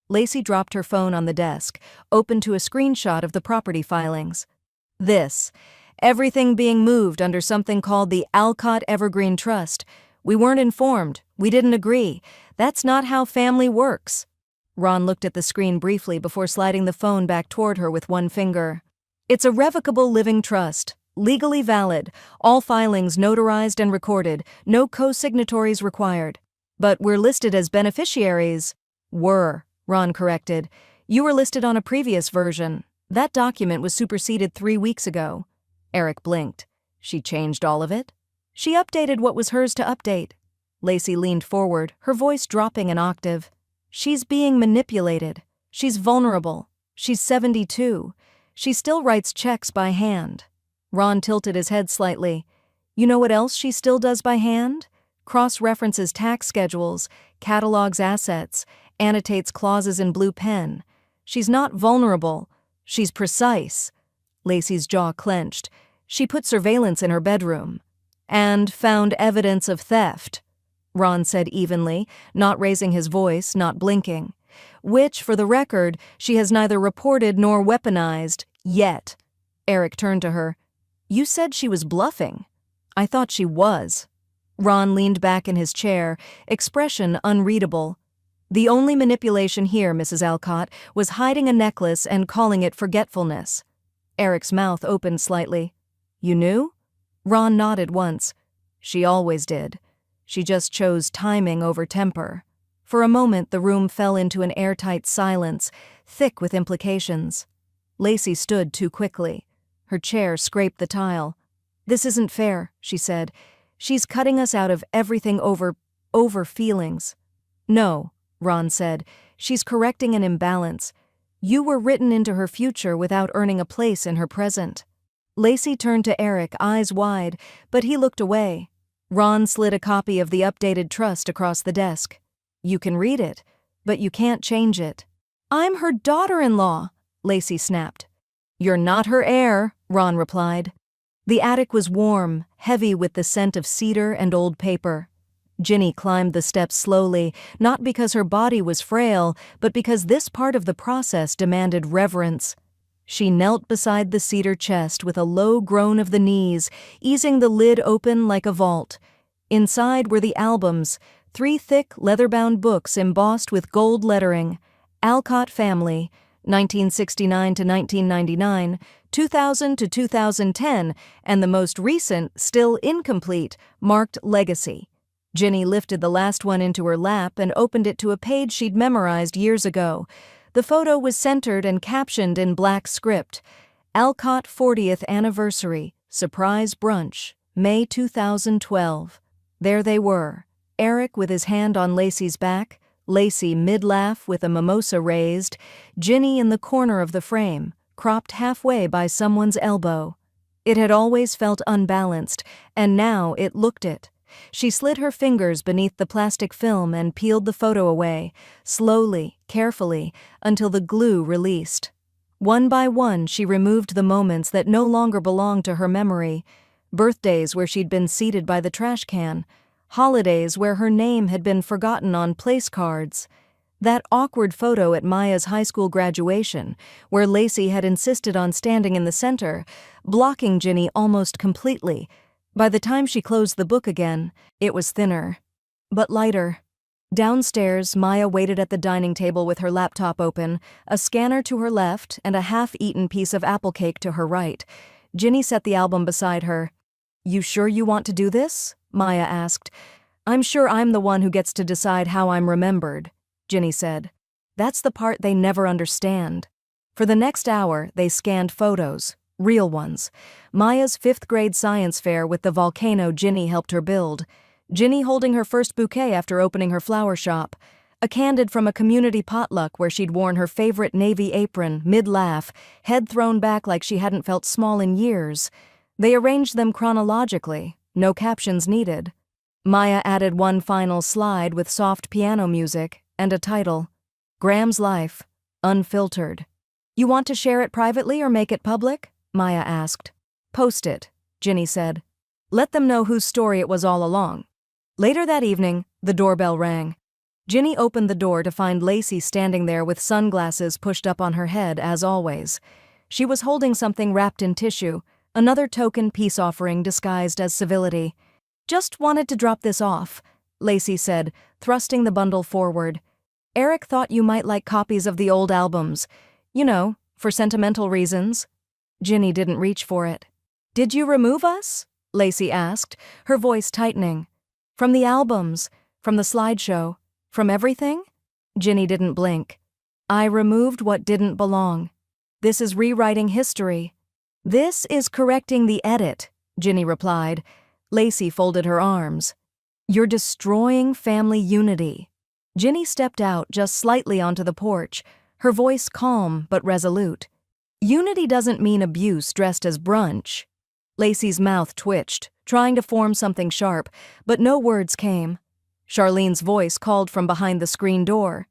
Lacey dropped her phone on the desk, open to a screenshot of the property filings. "This. Everything being moved under something called the Alcott Evergreen Trust. We weren't informed. We didn't agree. That's not how family works." Ron looked at the screen briefly before sliding the phone back toward her with one finger. "It's a revocable living trust. Legally valid. All filings notarized and recorded. No co-signatories required. But we're listed as beneficiaries." "Were," Ron corrected. "You were listed on a previous version. That document was superseded 3 weeks ago." Eric blinked. "She changed all of it?" She updated what was hers to update. Lacey leaned forward, her voice dropping an octave. She's being manipulated. She's vulnerable. She's 72. She still writes checks by hand. Ron tilted his head slightly. You know what else she still does by hand? Cross-references tax schedules, catalogs assets, annotates clauses in blue pen. She's not vulnerable. She's precise. Lacey's jaw clenched. She put surveillance in her bedroom. And found evidence of theft, Ron said evenly, not raising his voice, not blinking. Which, for the record, she has neither reported nor weaponized, yet. Eric turned to her. You said she was bluffing. I thought she was. Ron leaned back in his chair, expression unreadable. The only manipulation here, Mrs. Alcott, was hiding a necklace and calling it forgetfulness. Eric's mouth opened slightly. You knew? Ron nodded once. She always did. She just chose timing over temper. For a moment, the room fell into an airtight silence, thick with implications. Lacey stood too quickly. Her chair scraped the tile. This isn't fair, she said. She's cutting us out of everything over feelings. No, Ron said. She's correcting an imbalance. You were written into her future without earning a place in her present. Lacey turned to Eric, eyes wide, but he looked away. Ron slid a copy of the updated trust across the desk. You can read it, but you can't change it. I'm her daughter-in-law, Lacey snapped. You're not her heir, Ron replied. The attic was warm, heavy with the scent of cedar and old paper. Ginny climbed the steps slowly, not because her body was frail, but because this part of the process demanded reverence. She knelt beside the cedar chest with a low groan of the knees, easing the lid open like a vault. Inside were the albums, 3 thick, leather-bound books embossed with gold lettering. Alcott Family, 1969 to 1999, 2000 to 2010, and the most recent, still incomplete, marked Legacy. Ginny lifted the last one into her lap and opened it to a page she'd memorized years ago. The photo was centered and captioned in black script. Alcott 40th Anniversary, Surprise Brunch, May 2012. There they were, Eric with his hand on Lacey's back, Lacey mid-laugh with a mimosa raised, Ginny in the corner of the frame, cropped halfway by someone's elbow. It had always felt unbalanced, and now it looked it. She slid her fingers beneath the plastic film and peeled the photo away, slowly, carefully, until the glue released. One by one, she removed the moments that no longer belonged to her memory. Birthdays where she'd been seated by the trash can. Holidays where her name had been forgotten on place cards. That awkward photo at Maya's high school graduation, where Lacey had insisted on standing in the center, blocking Ginny almost completely. By the time she closed the book again, it was thinner, but lighter. Downstairs, Maya waited at the dining table with her laptop open, a scanner to her left and a half-eaten piece of apple cake to her right. Ginny set the album beside her. You sure you want to do this? Maya asked. I'm sure I'm the one who gets to decide how I'm remembered, Ginny said. That's the part they never understand. For the next hour, they scanned photos. Real ones. Maya's 5th grade science fair with the volcano Ginny helped her build. Ginny holding her first bouquet after opening her flower shop. A candid from a community potluck where she'd worn her favorite navy apron, mid-laugh, head thrown back like she hadn't felt small in years. They arranged them chronologically, no captions needed. Maya added one final slide with soft piano music and a title. Graham's Life, Unfiltered. You want to share it privately or make it public? Maya asked. Post it, Ginny said. Let them know whose story it was all along. Later that evening, the doorbell rang. Ginny opened the door to find Lacey standing there with sunglasses pushed up on her head as always. She was holding something wrapped in tissue, another token peace offering disguised as civility. Just wanted to drop this off, Lacey said, thrusting the bundle forward. Eric thought you might like copies of the old albums. You know, for sentimental reasons. Ginny didn't reach for it. Did you remove us? Lacey asked, her voice tightening. From the albums, from the slideshow, from everything? Ginny didn't blink. I removed what didn't belong. This is rewriting history. This is correcting the edit, Ginny replied. Lacey folded her arms. "You're destroying family unity." Ginny stepped out just slightly onto the porch, her voice calm but resolute. "Unity doesn't mean abuse dressed as brunch." Lacey's mouth twitched, trying to form something sharp, but no words came. Charlene's voice called from behind the screen door.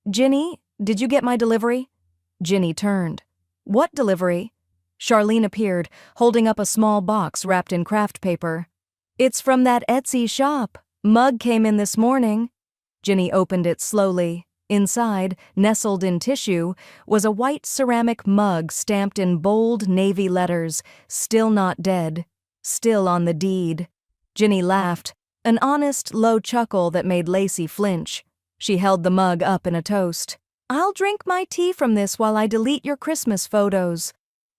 "Ginny, did you get my delivery?" Ginny turned. "What delivery?" Charlene appeared, holding up a small box wrapped in craft paper. "It's from that Etsy shop. Mug came in this morning." Ginny opened it slowly. Inside, nestled in tissue, was a white ceramic mug stamped in bold navy letters, "Still not dead. Still on the deed." Ginny laughed, an honest, low chuckle that made Lacey flinch. She held the mug up in a toast. "I'll drink my tea from this while I delete your Christmas photos."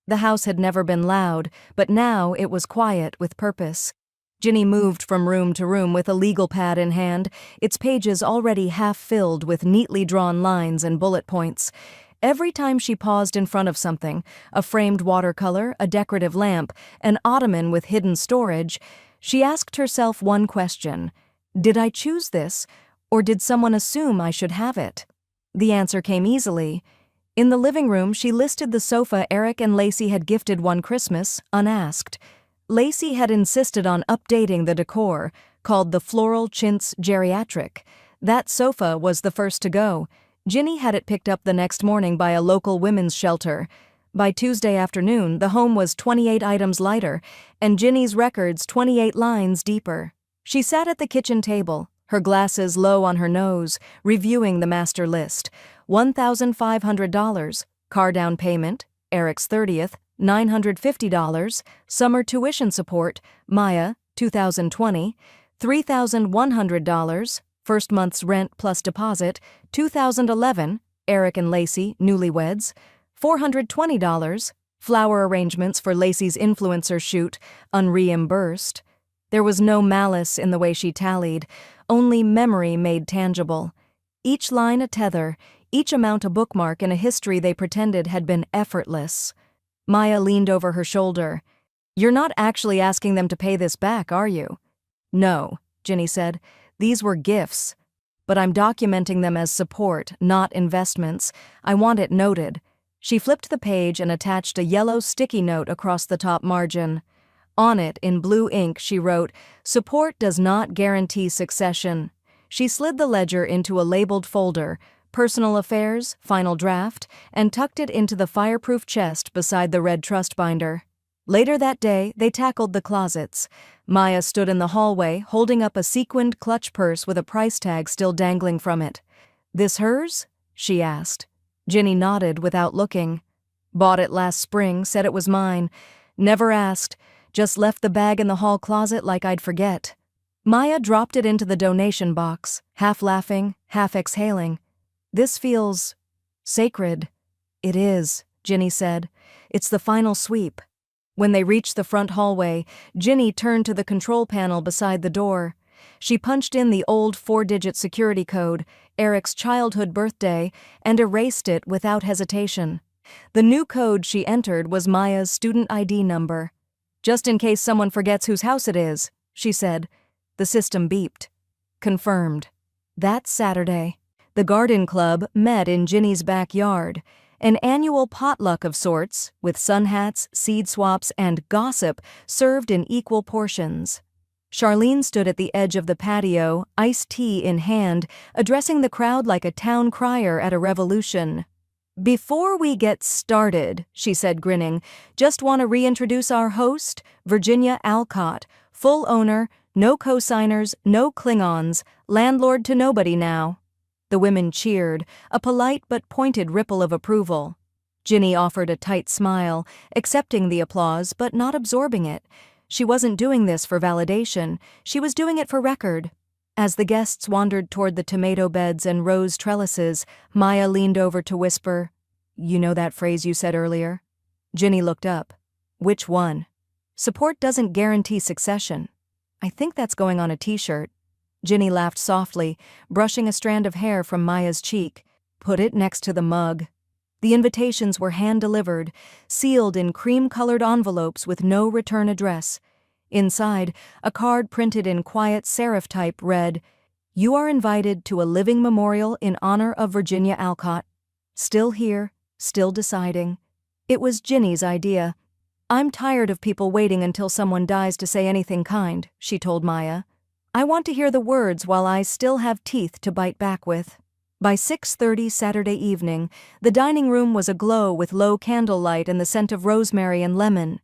The house had never been loud, but now it was quiet with purpose. Ginny moved from room to room with a legal pad in hand, its pages already half filled with neatly drawn lines and bullet points. Every time she paused in front of something, a framed watercolor, a decorative lamp, an ottoman with hidden storage, she asked herself one question: did I choose this, or did someone assume I should have it? The answer came easily. In the living room, she listed the sofa Eric and Lacey had gifted one Christmas, unasked. Lacey had insisted on updating the decor, called the Floral Chintz Geriatric. That sofa was the first to go. Ginny had it picked up the next morning by a local women's shelter. By Tuesday afternoon, the home was 28 items lighter, and Ginny's records 28 lines deeper. She sat at the kitchen table, her glasses low on her nose, reviewing the master list. $1,500, car down payment, Eric's 30th, $950, summer tuition support, Maya, 2020, $3,100, first month's rent plus deposit, 2011, Eric and Lacey, newlyweds, $420, flower arrangements for Lacey's influencer shoot, unreimbursed. There was no malice in the way she tallied, only memory made tangible. Each line a tether, each amount a bookmark in a history they pretended had been effortless. Maya leaned over her shoulder. "You're not actually asking them to pay this back, are you?" "No," Ginny said. "These were gifts. But I'm documenting them as support, not investments. I want it noted." She flipped the page and attached a yellow sticky note across the top margin. On it, in blue ink, she wrote, "Support does not guarantee succession." She slid the ledger into a labeled folder, Personal Affairs, Final Draft, and tucked it into the fireproof chest beside the red trust binder. Later that day, they tackled the closets. Maya stood in the hallway, holding up a sequined clutch purse with a price tag still dangling from it. "This hers?" she asked. Ginny nodded without looking. "Bought it last spring, said it was mine. Never asked, just left the bag in the hall closet like I'd forget." Maya dropped it into the donation box, half laughing, half exhaling. "This feels sacred." "It is," Ginny said. "It's the final sweep." When they reached the front hallway, Ginny turned to the control panel beside the door. She punched in the old 4-digit security code, Eric's childhood birthday, and erased it without hesitation. The new code she entered was Maya's student ID number. "Just in case someone forgets whose house it is," she said. The system beeped. Confirmed. That Saturday, the garden club met in Ginny's backyard, an annual potluck of sorts, with sun hats, seed swaps, and gossip served in equal portions. Charlene stood at the edge of the patio, iced tea in hand, addressing the crowd like a town crier at a revolution. "Before we get started," she said, grinning, "just want to reintroduce our host, Virginia Alcott, full owner, no co-signers, no Klingons, landlord to nobody now." The women cheered, a polite but pointed ripple of approval. Ginny offered a tight smile, accepting the applause but not absorbing it. She wasn't doing this for validation, she was doing it for record. As the guests wandered toward the tomato beds and rose trellises, Maya leaned over to whisper, "You know that phrase you said earlier?" Ginny looked up. "Which one?" "Support doesn't guarantee succession." "I think that's going on a t-shirt." Ginny laughed softly, brushing a strand of hair from Maya's cheek. "Put it next to the mug." The invitations were hand-delivered, sealed in cream-colored envelopes with no return address. Inside, a card printed in quiet serif type read, "You are invited to a living memorial in honor of Virginia Alcott. Still here, still deciding." It was Ginny's idea. "I'm tired of people waiting until someone dies to say anything kind," she told Maya. "I want to hear the words while I still have teeth to bite back with." By 6:30 Saturday evening, the dining room was aglow with low candlelight and the scent of rosemary and lemon.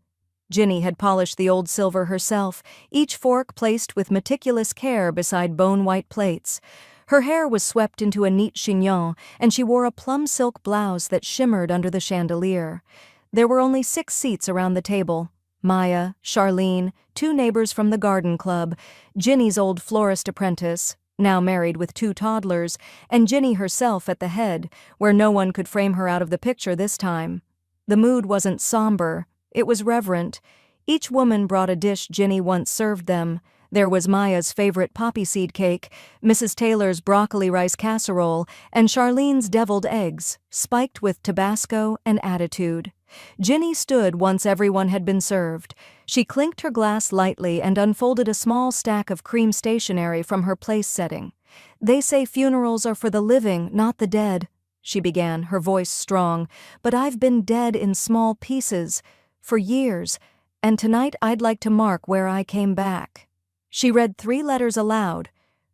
Ginny had polished the old silver herself, each fork placed with meticulous care beside bone-white plates. Her hair was swept into a neat chignon, and she wore a plum silk blouse that shimmered under the chandelier. There were only 6 seats around the table. Maya, Charlene, 2 neighbors from the garden club, Ginny's old florist apprentice, now married with 2 toddlers, and Ginny herself at the head, where no one could frame her out of the picture this time. The mood wasn't somber. It was reverent. Each woman brought a dish Ginny once served them. There was Maya's favorite poppy seed cake, Mrs. Taylor's broccoli rice casserole, and Charlene's deviled eggs, spiked with Tabasco and attitude. Ginny stood once everyone had been served. She clinked her glass lightly and unfolded a small stack of cream stationery from her place setting. "They say funerals are for the living, not the dead," she began, her voice strong, "but I've been dead in small pieces for years, and tonight I'd like to mark where I came back." She read 3 letters aloud,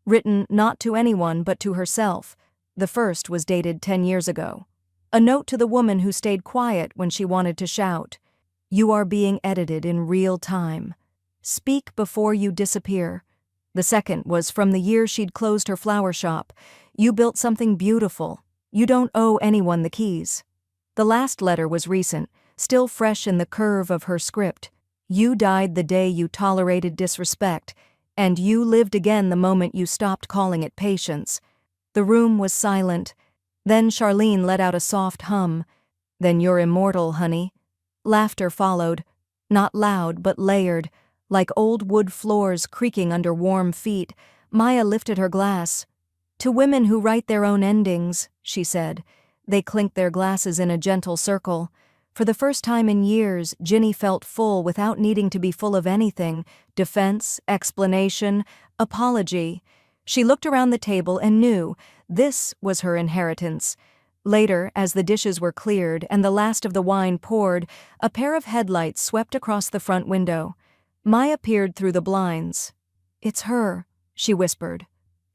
written not to anyone but to herself. The first was dated 10 years ago. A note to the woman who stayed quiet when she wanted to shout. "You are being edited in real time. Speak before you disappear." The second was from the year she'd closed her flower shop. "You built something beautiful. You don't owe anyone the keys." The last letter was recent, still fresh in the curve of her script. "You died the day you tolerated disrespect, and you lived again the moment you stopped calling it patience." The room was silent. Then Charlene let out a soft hum. "Then you're immortal, honey." Laughter followed, not loud but layered, like old wood floors creaking under warm feet. Maya lifted her glass. "To women who write their own endings," she said. They clinked their glasses in a gentle circle. For the first time in years, Ginny felt full without needing to be full of anything: defense, explanation, apology. She looked around the table and knew this was her inheritance. Later, as the dishes were cleared and the last of the wine poured, a pair of headlights swept across the front window. Maya peered through the blinds. "It's her," she whispered.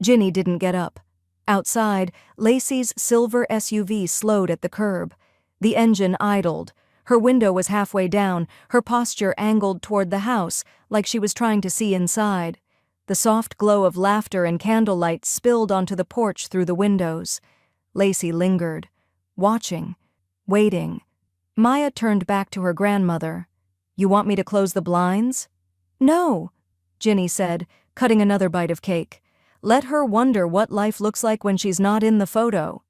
Ginny didn't get up. Outside, Lacey's silver SUV slowed at the curb. The engine idled. Her window was halfway down, her posture angled toward the house, like she was trying to see inside. The soft glow of laughter and candlelight spilled onto the porch through the windows. Lacey lingered, watching, waiting. Maya turned back to her grandmother. "You want me to close the blinds?" "No," Ginny said, cutting another bite of cake. "Let her wonder what life looks like when she's not in the photo."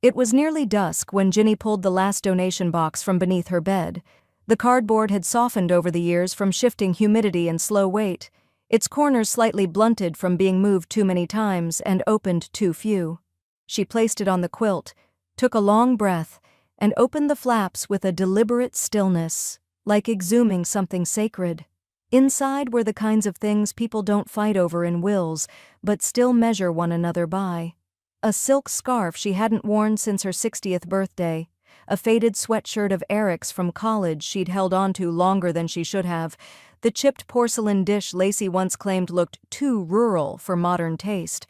It was nearly dusk when Ginny pulled the last donation box from beneath her bed. The cardboard had softened over the years from shifting humidity and slow weight, its corners slightly blunted from being moved too many times and opened too few. She placed it on the quilt, took a long breath, and opened the flaps with a deliberate stillness, like exhuming something sacred. Inside were the kinds of things people don't fight over in wills, but still measure one another by. A silk scarf she hadn't worn since her 60th birthday, a faded sweatshirt of Eric's from college she'd held onto longer than she should have, the chipped porcelain dish Lacey once claimed looked too rural for modern taste.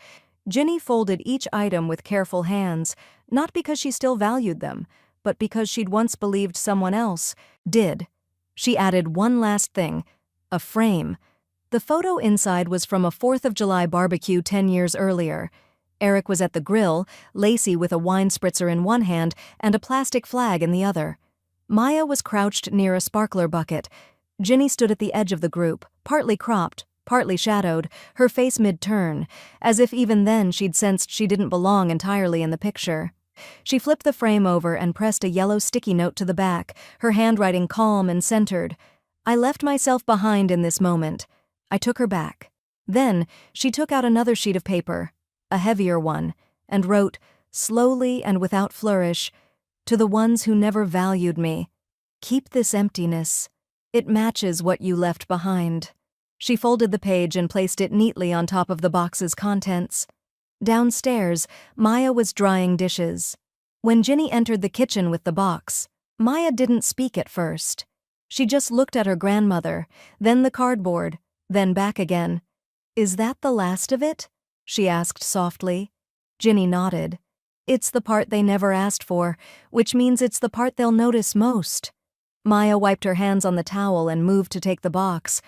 Ginny folded each item with careful hands, not because she still valued them, but because she'd once believed someone else did. She added one last thing, a frame. The photo inside was from a 4th of July barbecue 10 years earlier. Eric was at the grill, Lacey with a wine spritzer in one hand and a plastic flag in the other. Maya was crouched near a sparkler bucket. Ginny stood at the edge of the group, partly cropped, partly shadowed, her face mid-turn, as if even then she'd sensed she didn't belong entirely in the picture. She flipped the frame over and pressed a yellow sticky note to the back, her handwriting calm and centered. "I left myself behind in this moment." I took her back. Then she took out another sheet of paper, a heavier one, and wrote, slowly and without flourish, "To the ones who never valued me, keep this emptiness. It matches what you left behind." She folded the page and placed it neatly on top of the box's contents. Downstairs, Maya was drying dishes. When Ginny entered the kitchen with the box, Maya didn't speak at first. She just looked at her grandmother, then the cardboard, then back again. "Is that the last of it?" she asked softly. Ginny nodded. "It's the part they never asked for, which means it's the part they'll notice most." Maya wiped her hands on the towel and moved to take the box.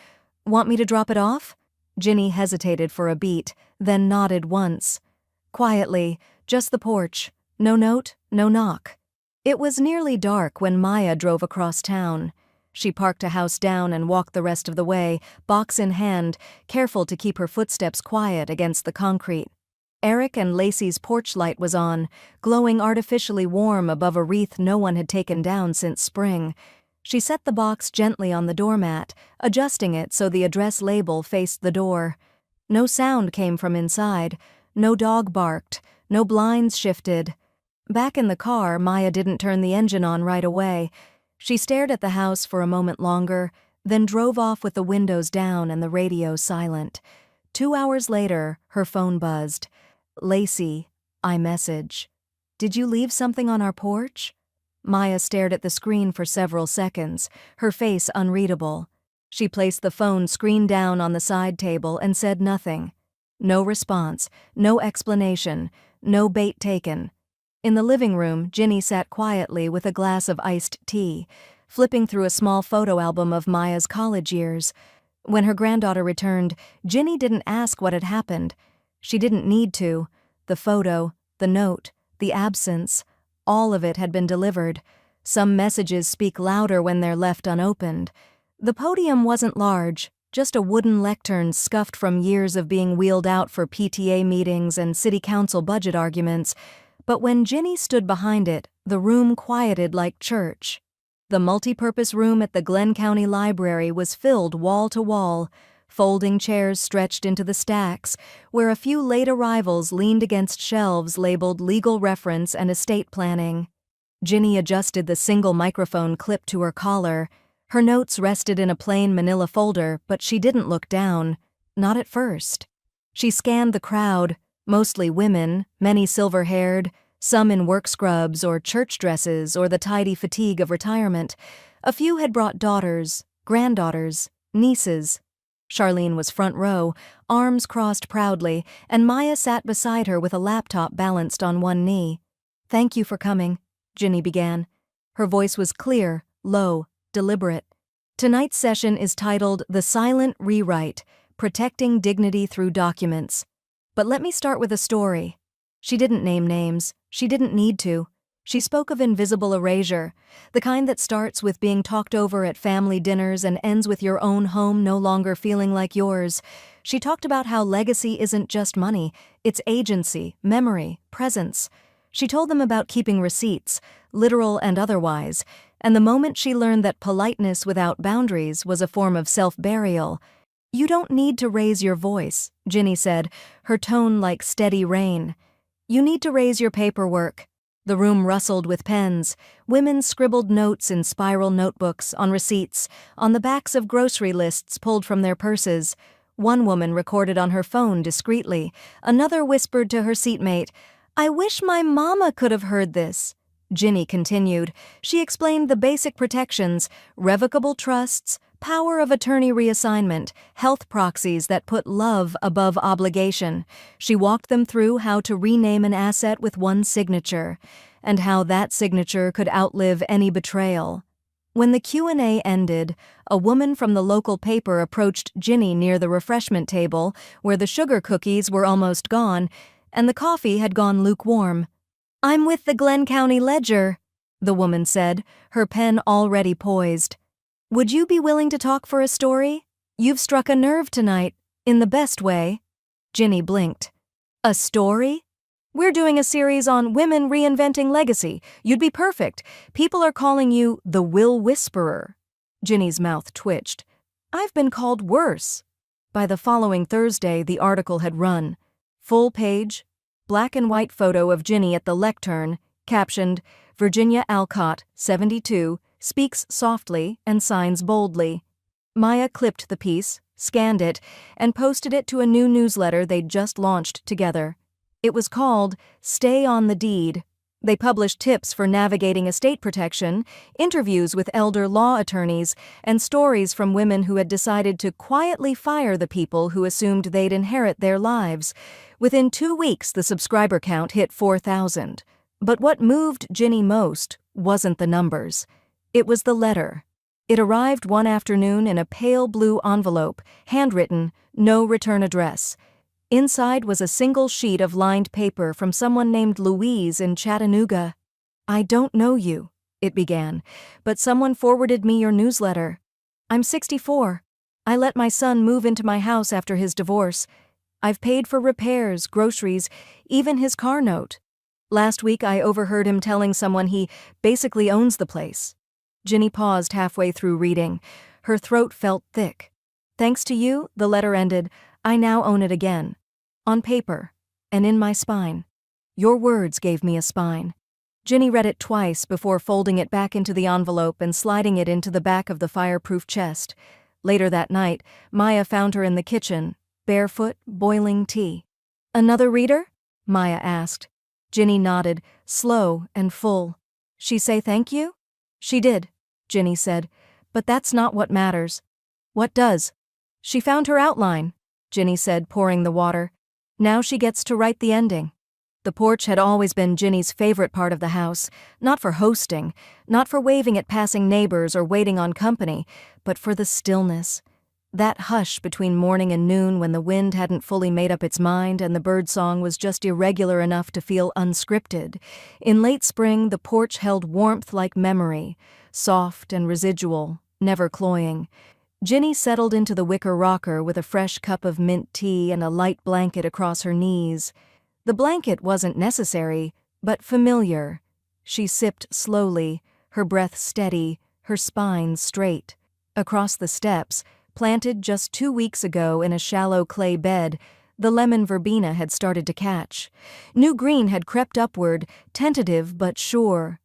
"Want me to drop it off?" Ginny hesitated for a beat, then nodded once. Quietly, just the porch. No note, no knock. It was nearly dark when Maya drove across town. She parked a house down and walked the rest of the way, box in hand, careful to keep her footsteps quiet against the concrete. Eric and Lacey's porch light was on, glowing artificially warm above a wreath no one had taken down since spring. She set the box gently on the doormat, adjusting it so the address label faced the door. No sound came from inside. No dog barked. No blinds shifted. Back in the car, Maya didn't turn the engine on right away. She stared at the house for a moment longer, then drove off with the windows down and the radio silent. 2 hours later, her phone buzzed. "Lacey, iMessage. Did you leave something on our porch?" Maya stared at the screen for several seconds, her face unreadable. She placed the phone screen down on the side table and said nothing. No response, no explanation, no bait taken. In the living room, Ginny sat quietly with a glass of iced tea, flipping through a small photo album of Maya's college years. When her granddaughter returned, Ginny didn't ask what had happened. She didn't need to. The photo, the note, the absence, all of it had been delivered. Some messages speak louder when they're left unopened. The podium wasn't large, just a wooden lectern scuffed from years of being wheeled out for PTA meetings and city council budget arguments. But when Ginny stood behind it, the room quieted like church. The multipurpose room at the Glenn County Library was filled wall to wall. Folding chairs stretched into the stacks, where a few late arrivals leaned against shelves labeled legal reference and estate planning. Ginny adjusted the single microphone clip to her collar. Her notes rested in a plain manila folder, but she didn't look down. Not at first. She scanned the crowd, mostly women, many silver-haired, some in work scrubs or church dresses or the tidy fatigue of retirement. A few had brought daughters, granddaughters, nieces. Charlene was front row, arms crossed proudly, and Maya sat beside her with a laptop balanced on one knee. "Thank you for coming," Ginny began. Her voice was clear, low, deliberate. "Tonight's session is titled The Silent Rewrite, Protecting Dignity Through Documents. But let me start with a story." She didn't name names. She didn't need to. She spoke of invisible erasure, the kind that starts with being talked over at family dinners and ends with your own home no longer feeling like yours. She talked about how legacy isn't just money, it's agency, memory, presence. She told them about keeping receipts, literal and otherwise, and the moment she learned that politeness without boundaries was a form of self-burial. "You don't need to raise your voice," Ginny said, her tone like steady rain. "You need to raise your paperwork." The room rustled with pens. Women scribbled notes in spiral notebooks, on receipts, on the backs of grocery lists pulled from their purses. One woman recorded on her phone discreetly. Another whispered to her seatmate, "I wish my mama could have heard this." Ginny continued. She explained the basic protections: revocable trusts, power of attorney reassignment, health proxies that put love above obligation. She walked them through how to rename an asset with one signature, and how that signature could outlive any betrayal. When the Q&A ended, a woman from the local paper approached Ginny near the refreshment table, where the sugar cookies were almost gone, and the coffee had gone lukewarm. "I'm with the Glenn County Ledger," the woman said, her pen already poised. "Would you be willing to talk for a story? You've struck a nerve tonight, in the best way." Ginny blinked. "A story? We're doing a series on women reinventing legacy. You'd be perfect. People are calling you the Will Whisperer." Ginny's mouth twitched. "I've been called worse." By the following Thursday, the article had run. Full page, black and white photo of Ginny at the lectern, captioned, "Virginia Alcott, 72, speaks softly and signs boldly." Maya clipped the piece, scanned it, and posted it to a new newsletter they'd just launched together. It was called Stay on the Deed. They published tips for navigating estate protection, interviews with elder law attorneys, and stories from women who had decided to quietly fire the people who assumed they'd inherit their lives. Within 2 weeks, the subscriber count hit 4,000. But what moved Ginny most wasn't the numbers. It was the letter. It arrived one afternoon in a pale blue envelope, handwritten, no return address. Inside was a single sheet of lined paper from someone named Louise in Chattanooga. "I don't know you," it began, "but someone forwarded me your newsletter. I'm 64. I let my son move into my house after his divorce. I've paid for repairs, groceries, even his car note. Last week I overheard him telling someone he basically owns the place." Ginny paused halfway through reading. Her throat felt thick. "Thanks to you," the letter ended, "I now own it again. On paper. And in my spine. Your words gave me a spine." Ginny read it twice before folding it back into the envelope and sliding it into the back of the fireproof chest. Later that night, Maya found her in the kitchen, barefoot, boiling tea. "Another reader?" Maya asked. Ginny nodded, slow and full. "She say thank you?" "She did," Ginny said, "but that's not what matters." "What does?" "She found her outline," Ginny said, pouring the water. "Now she gets to write the ending." The porch had always been Ginny's favorite part of the house, not for hosting, not for waving at passing neighbors or waiting on company, but for the stillness. That hush between morning and noon when the wind hadn't fully made up its mind and the birdsong was just irregular enough to feel unscripted. In late spring, the porch held warmth like memory, soft and residual, never cloying. Ginny settled into the wicker rocker with a fresh cup of mint tea and a light blanket across her knees. The blanket wasn't necessary, but familiar. She sipped slowly, her breath steady, her spine straight. Across the steps, planted just 2 weeks ago in a shallow clay bed, the lemon verbena had started to catch. New green had crept upward, tentative but sure.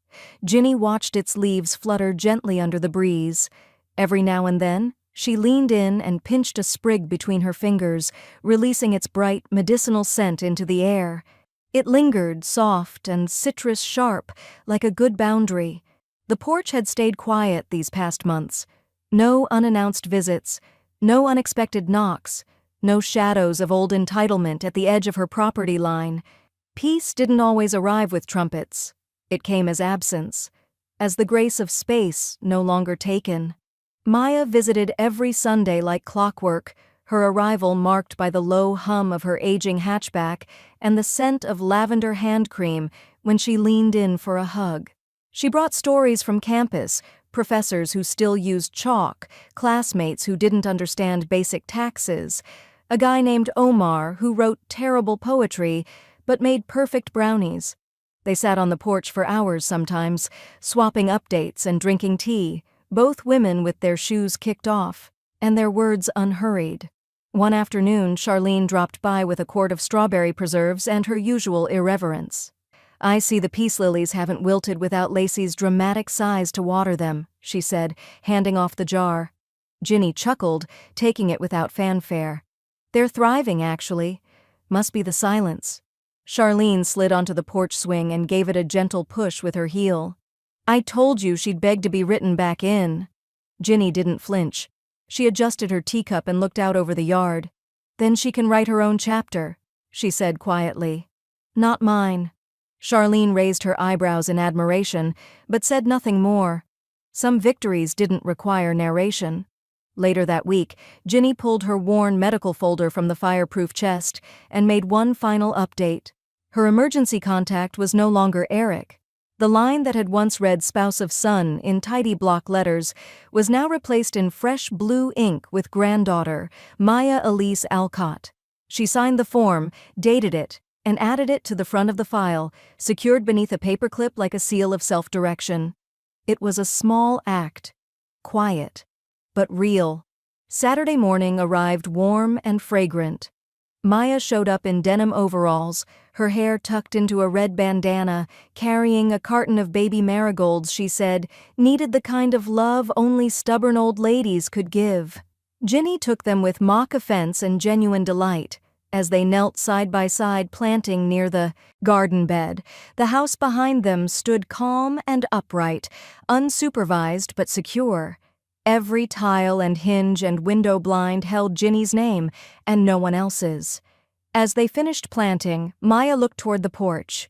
Ginny watched its leaves flutter gently under the breeze. Every now and then, she leaned in and pinched a sprig between her fingers, releasing its bright, medicinal scent into the air. It lingered, soft and citrus-sharp, like a good boundary. The porch had stayed quiet these past months. No unannounced visits, no unexpected knocks, no shadows of old entitlement at the edge of her property line. Peace didn't always arrive with trumpets. It came as absence, as the grace of space no longer taken. Maya visited every Sunday like clockwork, her arrival marked by the low hum of her aging hatchback and the scent of lavender hand cream when she leaned in for a hug. She brought stories from campus, professors who still used chalk, classmates who didn't understand basic taxes, a guy named Omar who wrote terrible poetry but made perfect brownies. They sat on the porch for hours sometimes, swapping updates and drinking tea, both women with their shoes kicked off, and their words unhurried. One afternoon, Charlene dropped by with a quart of strawberry preserves and her usual irreverence. "I see the peace lilies haven't wilted without Lacey's dramatic sighs to water them," she said, handing off the jar. Ginny chuckled, taking it without fanfare. "They're thriving, actually. Must be the silence." Charlene slid onto the porch swing and gave it a gentle push with her heel. "I told you she'd beg to be written back in." Ginny didn't flinch. She adjusted her teacup and looked out over the yard. "Then she can write her own chapter," she said quietly. "Not mine." Charlene raised her eyebrows in admiration, but said nothing more. Some victories didn't require narration. Later that week, Ginny pulled her worn medical folder from the fireproof chest and made one final update. Her emergency contact was no longer Eric. The line that had once read spouse of son in tidy block letters was now replaced in fresh blue ink with granddaughter, Maya Elise Alcott. She signed the form, dated it, and added it to the front of the file, secured beneath a paperclip like a seal of self-direction. It was a small act, quiet, but real. Saturday morning arrived warm and fragrant. Maya showed up in denim overalls, her hair tucked into a red bandana, carrying a carton of baby marigolds she said needed the kind of love only stubborn old ladies could give. Ginny took them with mock offense and genuine delight. As they knelt side by side planting near the garden bed, the house behind them stood calm and upright, unsupervised but secure. Every tile and hinge and window blind held Ginny's name, and no one else's. As they finished planting, Maya looked toward the porch.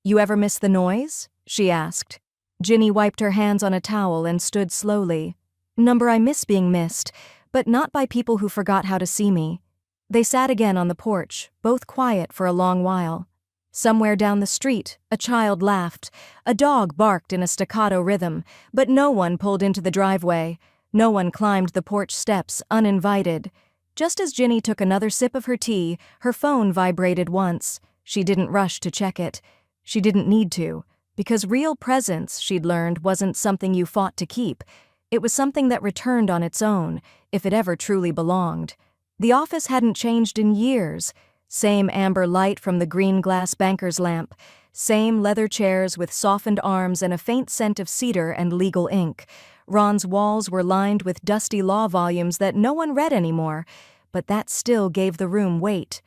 "You ever miss the noise?" she asked. Ginny wiped her hands on a towel and stood slowly. "Number, I miss being missed, but not by people who forgot how to see me." They sat again on the porch, both quiet for a long while. Somewhere down the street, a child laughed. A dog barked in a staccato rhythm, but no one pulled into the driveway. No one climbed the porch steps uninvited. Just as Ginny took another sip of her tea, her phone vibrated once. She didn't rush to check it. She didn't need to, because real presence, she'd learned, wasn't something you fought to keep. It was something that returned on its own, if it ever truly belonged. The office hadn't changed in years. Same amber light from the green glass banker's lamp. Same leather chairs with softened arms and a faint scent of cedar and legal ink. Ron's walls were lined with dusty law volumes that no one read anymore, but that still gave the room weight.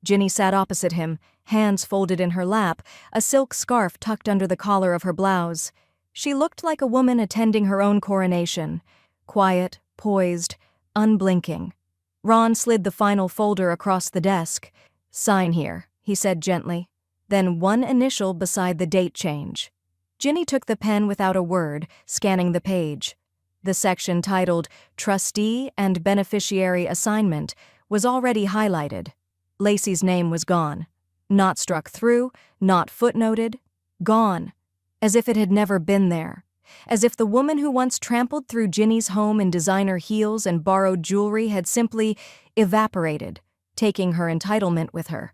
Ginny sat opposite him, hands folded in her lap, a silk scarf tucked under the collar of her blouse. She looked like a woman attending her own coronation. Quiet, poised, unblinking. Ron slid the final folder across the desk. "Sign here," he said gently. Then one initial beside the date change. Ginny took the pen without a word, scanning the page. The section titled Trustee and Beneficiary Assignment was already highlighted. Lacey's name was gone. Not struck through, not footnoted. Gone. As if it had never been there. As if the woman who once trampled through Ginny's home in designer heels and borrowed jewelry had simply evaporated, taking her entitlement with her.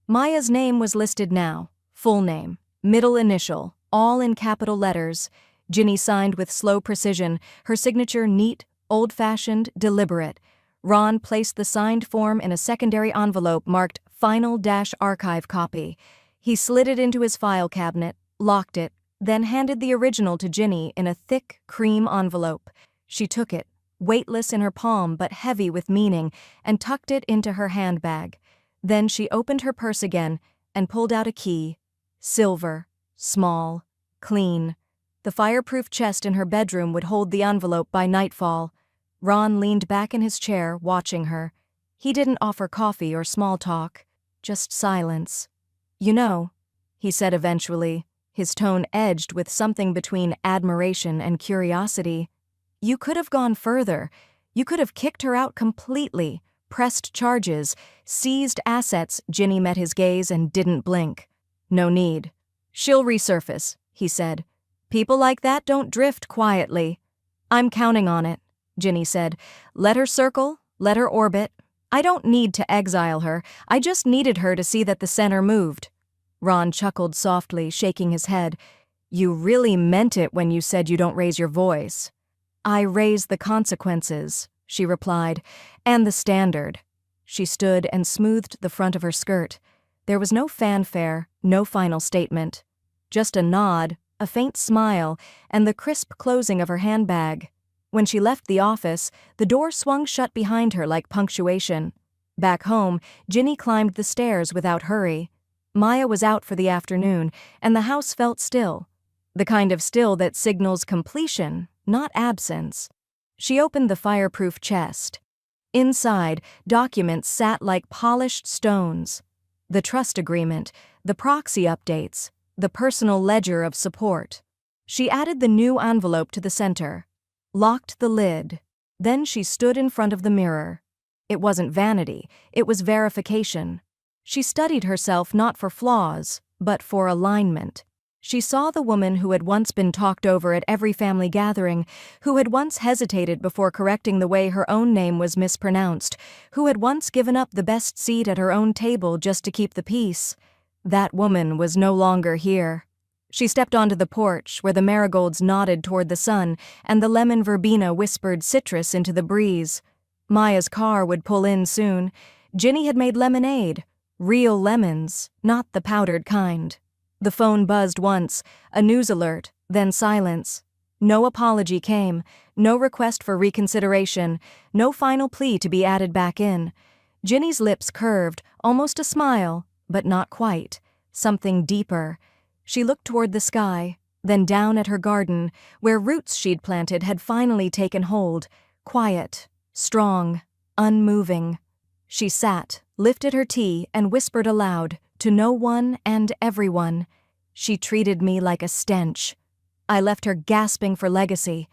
Maya's name was listed now, full name, middle initial, all in capital letters. Ginny signed with slow precision, her signature neat, old-fashioned, deliberate. Ron placed the signed form in a secondary envelope marked Final-Archive Copy. He slid it into his file cabinet, locked it, then handed the original to Ginny in a thick, cream envelope. She took it, weightless in her palm but heavy with meaning, and tucked it into her handbag. Then she opened her purse again and pulled out a key. Silver, small, clean. The fireproof chest in her bedroom would hold the envelope by nightfall. Ron leaned back in his chair, watching her. He didn't offer coffee or small talk, just silence. "You know," he said eventually, his tone edged with something between admiration and curiosity, "you could have gone further. You could have kicked her out completely, pressed charges, seized assets." Ginny met his gaze and didn't blink. "No need. She'll resurface," he said. "People like that don't drift quietly." "I'm counting on it," Ginny said. "Let her circle, let her orbit. I don't need to exile her. I just needed her to see that the center moved." Ron chuckled softly, shaking his head. "You really meant it when you said you don't raise your voice." "I raise the consequences," she replied, "and the standard." She stood and smoothed the front of her skirt. There was no fanfare, no final statement. Just a nod, a faint smile, and the crisp closing of her handbag. When she left the office, the door swung shut behind her like punctuation. Back home, Ginny climbed the stairs without hurry. Maya was out for the afternoon, and the house felt still. The kind of still that signals completion, not absence. She opened the fireproof chest. Inside, documents sat like polished stones. The trust agreement, the proxy updates, the personal ledger of support. She added the new envelope to the center, locked the lid. Then she stood in front of the mirror. It wasn't vanity, it was verification. She studied herself not for flaws, but for alignment. She saw the woman who had once been talked over at every family gathering, who had once hesitated before correcting the way her own name was mispronounced, who had once given up the best seat at her own table just to keep the peace. That woman was no longer here. She stepped onto the porch where the marigolds nodded toward the sun and the lemon verbena whispered citrus into the breeze. Maya's car would pull in soon. Ginny had made lemonade. Real lemons, not the powdered kind. The phone buzzed once, a news alert, then silence. No apology came, no request for reconsideration, no final plea to be added back in. Ginny's lips curved, almost a smile, but not quite. Something deeper. She looked toward the sky, then down at her garden, where roots she'd planted had finally taken hold, quiet, strong, unmoving. She sat, lifted her tea, and whispered aloud, to no one and everyone. She treated me like a stench. I left her gasping for legacy,